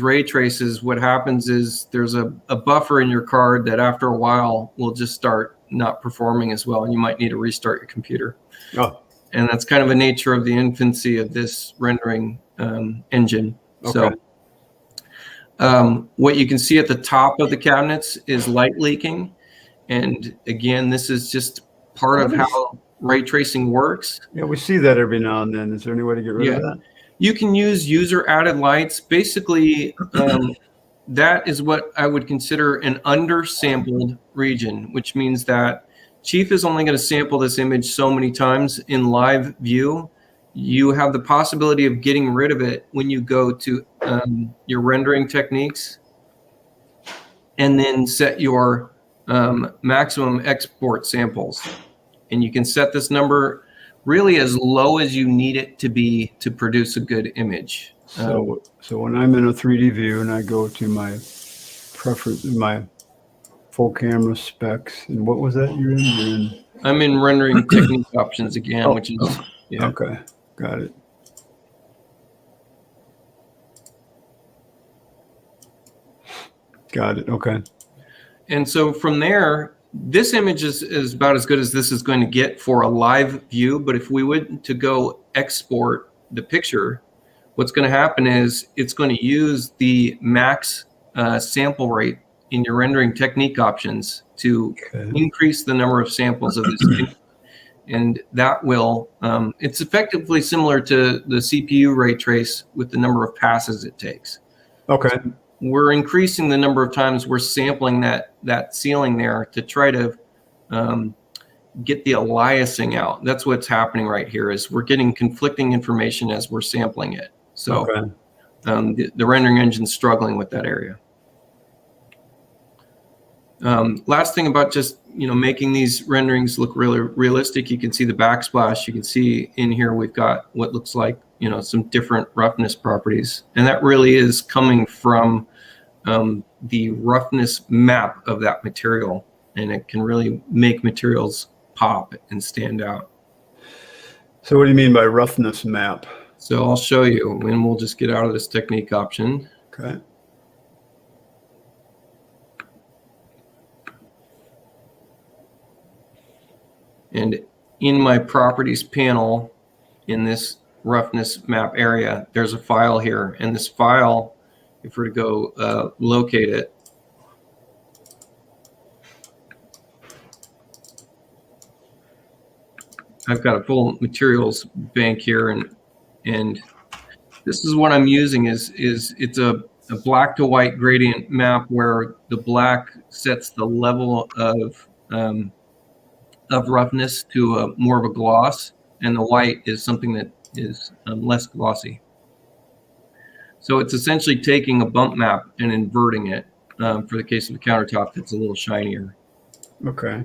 ray traces, what happens is there's a buffer in your card that after a while will just start not performing as well, and you might need to restart your computer. Oh. And that's kind of a nature of the infancy of this rendering engine. Okay. So what you can see at the top of the cabinets is light leaking. And again, this is just part of how ray tracing works. Yeah, we see that every now and then. Is there any way to get rid of that? You can use user added lights. Basically, that is what I would consider an undersampled region, which means that Chief is only going to sample this image so many times in live view. You have the possibility of getting rid of it when you go to your rendering techniques and then set your maximum export samples. And you can set this number really as low as you need it to be to produce a good image. So when I'm in a 3D view and I go to my my full camera specs, and what was that you're in? I'm in rendering technique options again, which is okay, got it. Got it. Okay. And so from there, this image is about as good as this is going to get for a live view. But if we were to go export the picture, what's going to happen is it's going to use the max sample rate in your rendering technique options to increase the number of samples of this image. And that will, it's effectively similar to the CPU ray trace with the number of passes it takes. Okay. So we're increasing the number of times we're sampling that ceiling there to try to get the aliasing out. That's what's happening right here is we're getting conflicting information as we're sampling it. So the rendering engine's struggling with that area. Last thing about just, making these renderings look really realistic, you can see the backsplash. You can see in here we've got what looks like, some different roughness properties. And that really is coming from the roughness map of that material. And it can really make materials pop and stand out. So what do you mean by roughness map? So I'll show you, and we'll just get out of this technique option. Okay. And in my properties panel, in this roughness map area, there's a file here. And this file, if we're to go locate it, I've got a full materials bank here, and this is what I'm using is it's a black to white gradient map where the black sets the level of roughness to more of a gloss, and the white is something that is less glossy. So it's essentially taking a bump map and inverting it for the case of the countertop that's a little shinier. Okay.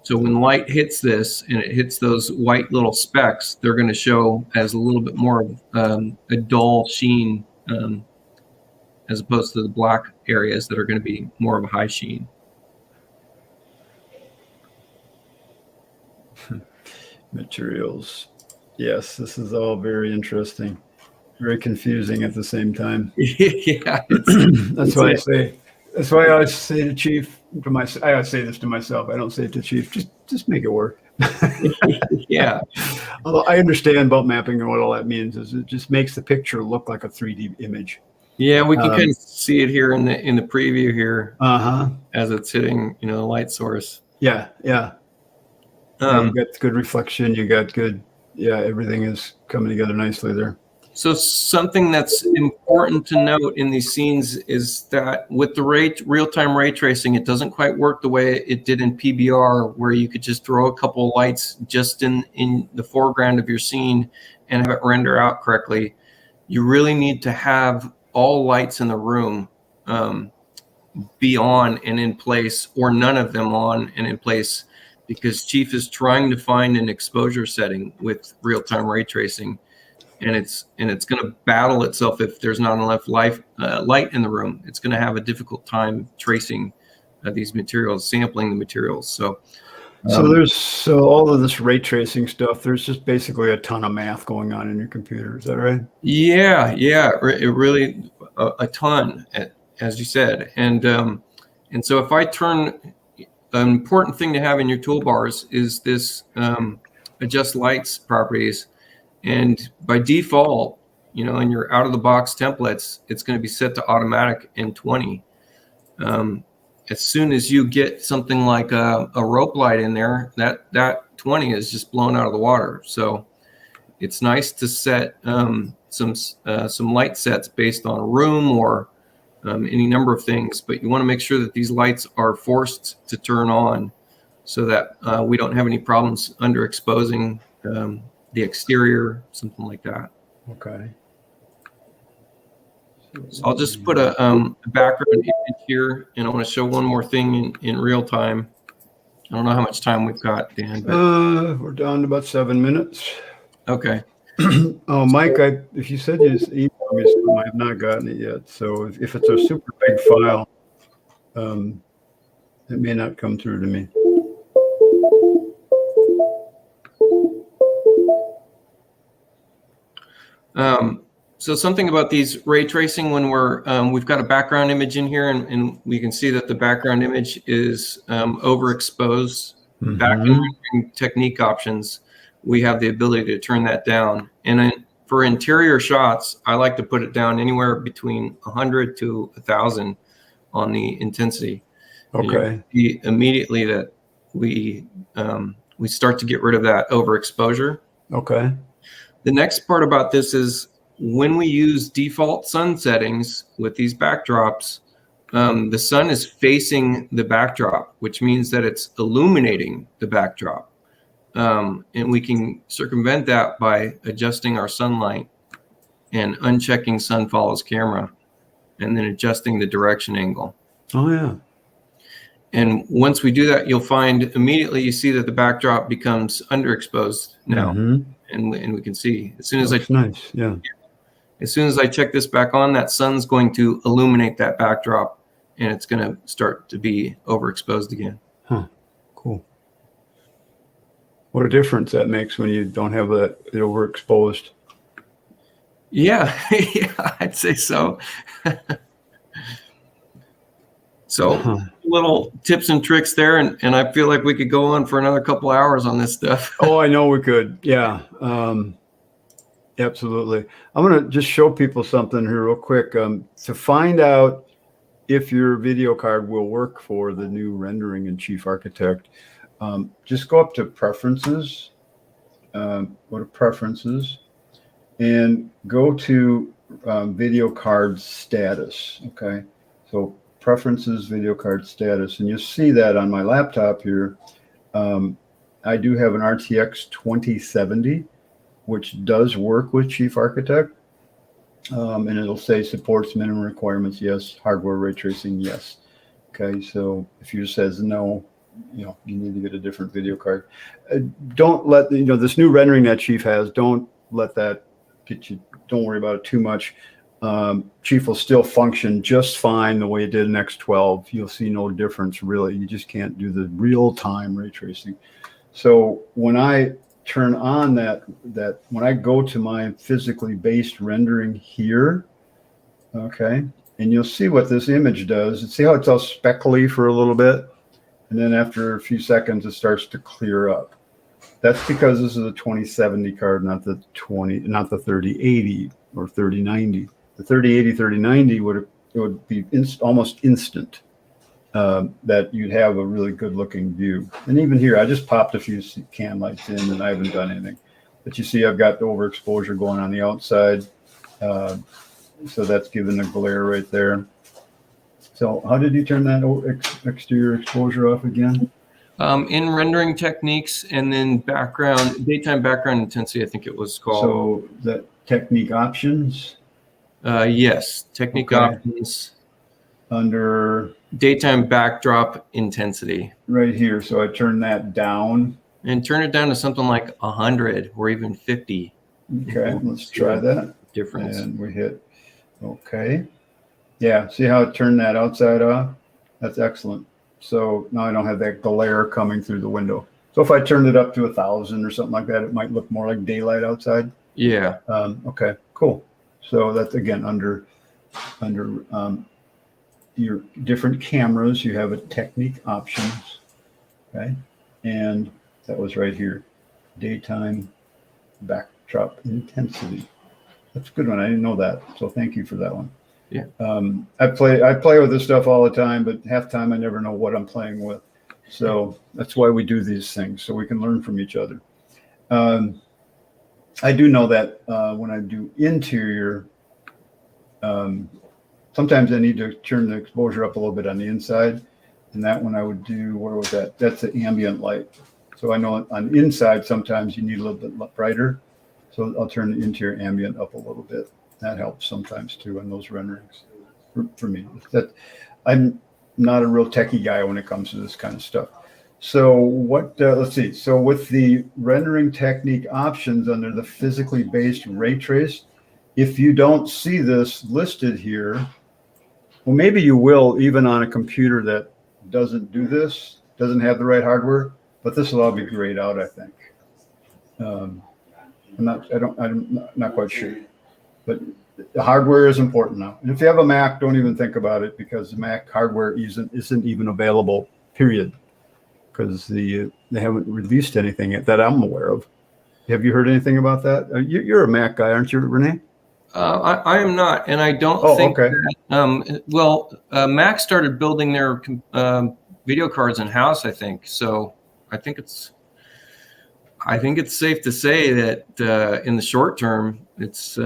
So when light hits this and it hits those white little specks, they're going to show as a little bit more of a dull sheen as opposed to the black areas that are going to be more of a high sheen. Materials. Yes, this is all very interesting. Very confusing at the same time. Yeah. That's why I say. That's why I always say to Chief, I always say this to myself. I don't say it to Chief. Just make it work. Yeah. Although I understand bump mapping and what all that means is it just makes the picture look like a 3D image. Yeah, we can kind of see it here in the preview here. Uh-huh. As it's hitting, the light source. Yeah, yeah. You got good reflection. You got good. Yeah, everything is coming together nicely there. So something that's important to note in these scenes is that with the real-time ray tracing, it doesn't quite work the way it did in PBR, where you could just throw a couple of lights just in the foreground of your scene and have it render out correctly. You really need to have all lights in the room be on and in place, or none of them on and in place, because Chief is trying to find an exposure setting with real-time ray tracing. And it's going to battle itself if there's not enough light in the room. It's going to have a difficult time tracing these materials, sampling the materials. So all of this ray tracing stuff. There's just basically a ton of math going on in your computer. Is that right? Yeah, it really a ton, as you said. And so if I turn, an important thing to have in your toolbars is this adjust lights properties. And by default, in your out-of-the-box templates, it's going to be set to automatic in 20. As soon as you get something like a rope light in there, that 20 is just blown out of the water. So it's nice to set some light sets based on a room or any number of things, but you want to make sure that these lights are forced to turn on so that we don't have any problems underexposing the exterior, something like that. Okay. So I'll just put a background image here, and I want to show one more thing in real time. I don't know how much time we've got, Dan. But We're down to about 7 minutes. Okay. Oh, Mike, if you said you just emailed me something, I have not gotten it yet. So if it's a super big file, it may not come through to me. So something about these ray tracing when we've got a background image in here, and we can see that the background image is overexposed. Mm-hmm. Back in rendering technique options, we have the ability to turn that down. And for interior shots, I like to put it down anywhere between 100 to 1,000 on the intensity. Okay. Immediately that we start to get rid of that overexposure. Okay. The next part about this is when we use default sun settings with these backdrops, the sun is facing the backdrop, which means that it's illuminating the backdrop. And we can circumvent that by adjusting our sunlight and unchecking sun follows camera, and then adjusting the direction angle. Oh, yeah. And once we do that, you'll find immediately you see that the backdrop becomes underexposed now. And we can see as soon as Looks nice. Yeah. as soon as I check this back on, that sun's going to illuminate that backdrop, and it's going to start to be overexposed again. Huh. Cool. What a difference that makes when you don't have that overexposed. Yeah, yeah, I'd say so. So little tips and tricks there, and I feel like we could go on for another couple hours on this stuff. Oh, I know we could. Yeah. Absolutely. I'm going to just show people something here real quick. To find out if your video card will work for the new rendering in Chief Architect, just go up to Preferences, go to Preferences, and go to Video Card Status. Okay. So Preferences, Video Card Status, and you'll see that on my laptop here. I do have an RTX 2070, which does work with Chief Architect, and it'll say supports minimum requirements, yes. Hardware ray tracing, yes. Okay, so if yours says no, you need to get a different video card. Don't let this new rendering that Chief has. Don't let that get you. Don't worry about it too much. Chief will still function just fine the way it did in X12. You'll see no difference really. You just can't do the real-time ray tracing. So when I turn on that when I go to my physically based rendering here, okay, and you'll see what this image does. And see how it's all speckly for a little bit, and then after a few seconds it starts to clear up. That's because this is a 2070 card, not the 3080 or 3090. The 3080, 3090 would be almost instant. That you'd have a really good looking view. And even here, I just popped a few can lights in and I haven't done anything. But you see, I've got the overexposure going on the outside. So that's giving the glare right there. So how did you turn that exterior exposure off again? In rendering techniques and then daytime background intensity, I think it was called. So that technique options? Yes, technique options. Under daytime backdrop intensity. Right here. So I turn that down. And turn it down to something like 100 or even 50. Okay, let's try that. Difference. And we hit okay. Yeah, see how it turned that outside off? That's excellent. So now I don't have that glare coming through the window. So if I turned it up to 1,000 or something like that, it might look more like daylight outside. Yeah. Okay, cool. So that's again under your different cameras, you have a technique options, okay? And that was right here, daytime backdrop intensity. That's a good one. I didn't know that, so thank you for that one. Yeah. I play with this stuff all the time, but half time I never know what I'm playing with. So that's why we do these things, so we can learn from each other. I do know that when I do interior, sometimes I need to turn the exposure up a little bit on the inside. And that one I would do, where was that? That's the ambient light. So I know on the inside, sometimes you need a little bit brighter. So I'll turn the interior ambient up a little bit. That helps sometimes too on those renderings for me. I'm not a real techie guy when it comes to this kind of stuff. So let's see. So with the rendering technique options under the physically based ray trace, if you don't see this listed here, well, maybe you will even on a computer that doesn't do this, doesn't have the right hardware, but this will all be grayed out, I think. I'm not quite sure, but the hardware is important now. And if you have a Mac, don't even think about it, because the Mac hardware isn't even available, period, because they haven't released anything yet that I'm aware of. Have you heard anything about that? You're a Mac guy, aren't you, Rene? I am not, and I don't think okay. that, Mac started building their video cards in-house, I think. So I think it's safe to say that in the short term, it's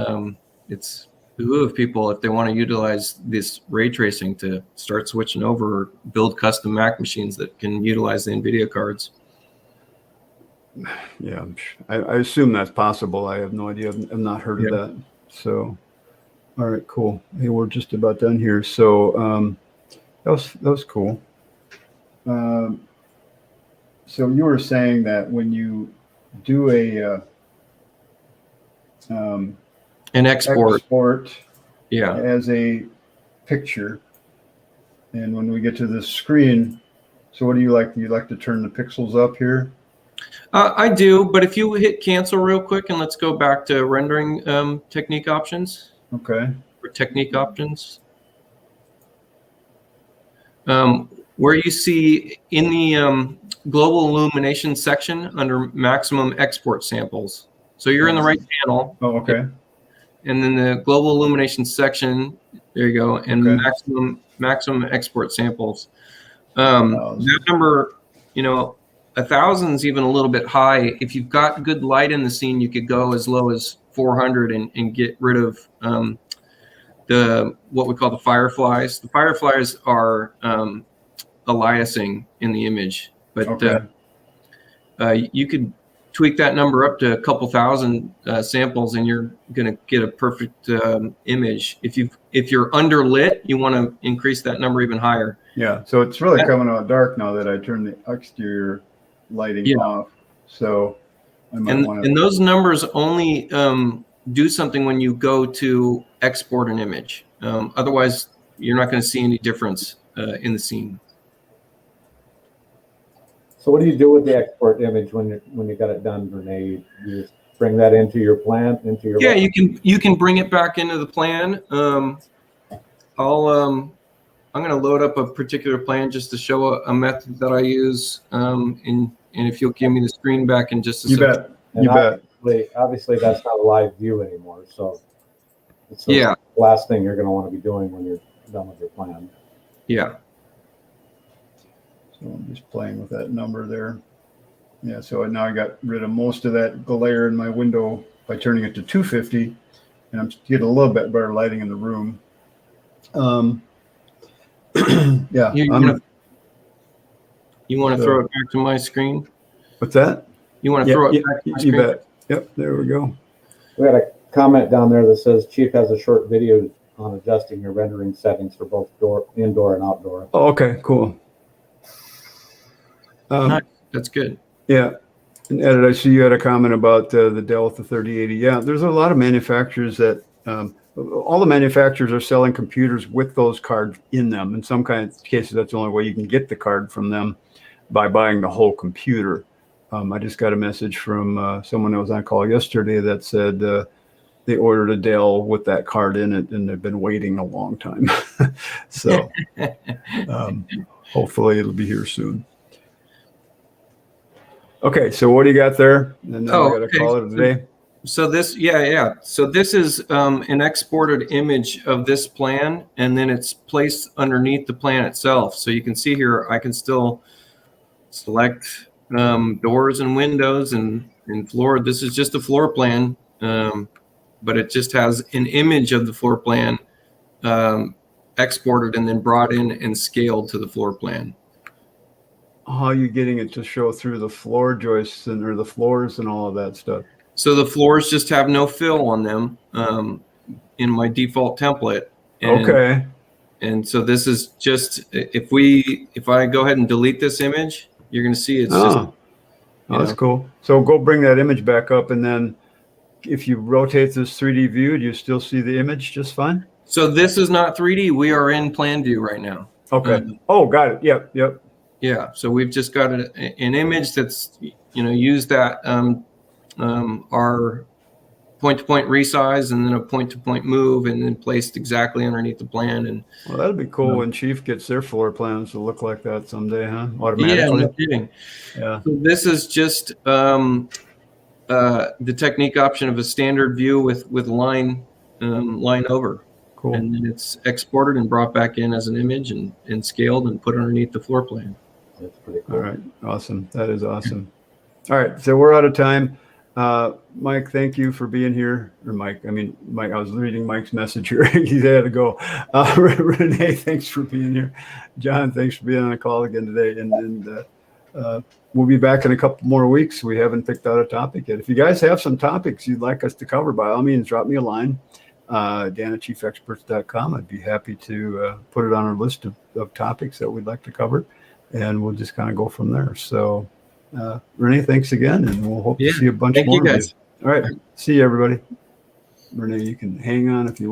behoove people, if they want to utilize this ray tracing, to start switching over or build custom Mac machines that can utilize the NVIDIA cards. Yeah, I assume that's possible. I have no idea. I've not heard of that. So, all right, cool. Hey, we're just about done here. So that was cool. So you were saying that when you do An export. Yeah. as a picture, and when we get to this screen, so what do you like? Do you like to turn the pixels up here? I do, but if you hit cancel real quick and let's go back to rendering technique options. Okay. Or technique options. Where you see in the global illumination section under maximum export samples. So you're in the right panel. Oh, okay. And then the global illumination section, there you go, and Okay. maximum export samples. That number, 1,000 is even a little bit high. If you've got good light in the scene, you could go as low as 400 and get rid of what we call the fireflies. The fireflies are aliasing in the image, but you could tweak that number up to a couple thousand samples, and you're going to get a perfect image. If you're underlit, you want to increase that number even higher. Yeah, so it's really coming out dark now that I turned the exterior lighting off. So I might want to. And those numbers only do something when you go to export an image. Otherwise, you're not going to see any difference in the scene. So what do you do with the export image when you got it done, Rene? You just bring that into your plan, into your you can bring it back into the plan. I'm going to load up a particular plan just to show a method that I use. And if you'll give me the screen back in just a second. You bet. Obviously, that's not a live view anymore. So it's the last thing you're going to want to be doing when you're done with your plan. Yeah. So I'm just playing with that number there. Yeah, so now I got rid of most of that glare in my window by turning it to 250, and I'm getting a little bit better lighting in the room. Yeah. You want to throw it back to my screen? What's that? You want to throw it back to my screen? You bet. Yep, there we go. We got a comment down there that says Chief has a short video on adjusting your rendering settings for both indoor and outdoor. Oh, okay, cool. Nice. That's good. Yeah. And Ed, I see you had a comment about the Dell with the 3080. Yeah, there's a lot of manufacturers that all the manufacturers are selling computers with those cards in them. In some kind of cases, that's the only way you can get the card from them, by buying the whole computer. I just got a message from someone that was on call yesterday that said they ordered a Dell with that card in it, and they've been waiting a long time. So hopefully it'll be here soon. Okay, so what do you got there? And then I got to call it a day. So this, So this is an exported image of this plan, and then it's placed underneath the plan itself. So you can see here, I can still select doors and windows and floor. This is just a floor plan, but it just has an image of the floor plan exported and then brought in and scaled to the floor plan. How are you getting it to show through the floor joists or the floors and all of that stuff? So the floors just have no fill on them in my default template. And, and so this is just, if I go ahead and delete this image, you're going to see it's just. That's cool. So go bring that image back up, and then if you rotate this 3D view, do you still see the image just fine? So this is not 3D. We are in plan view right now. Okay. Got it. Yep. Yeah. So we've just got an image that's, used that our point-to-point resize and then a point-to-point move, and then placed exactly underneath the plan. And well, that'd be cool when Chief gets their floor plans to look like that someday, huh? Automatically. Yeah, no kidding. Yeah. So this is just the technique option of a standard view with line over. Cool. And then it's exported and brought back in as an image and scaled and put underneath the floor plan. That's pretty cool. All right. Awesome. That is awesome. All right. So we're out of time. Mike, thank you for being here. Or Mike, I was reading Mike's message here. He had to go. Rene, thanks for being here. John, thanks for being on the call again today. And we'll be back in a couple more weeks. We haven't picked out a topic yet. If you guys have some topics you'd like us to cover, by all means, drop me a line. Dan@chiefexperts.com. I'd be happy to put it on our list of topics that we'd like to cover. and we'll just kind of go from there. So, Rene, thanks again, and we'll hope to Yeah. see a bunch Thank more you, of you. guys. All right. See you, everybody. Rene, you can hang on if you want.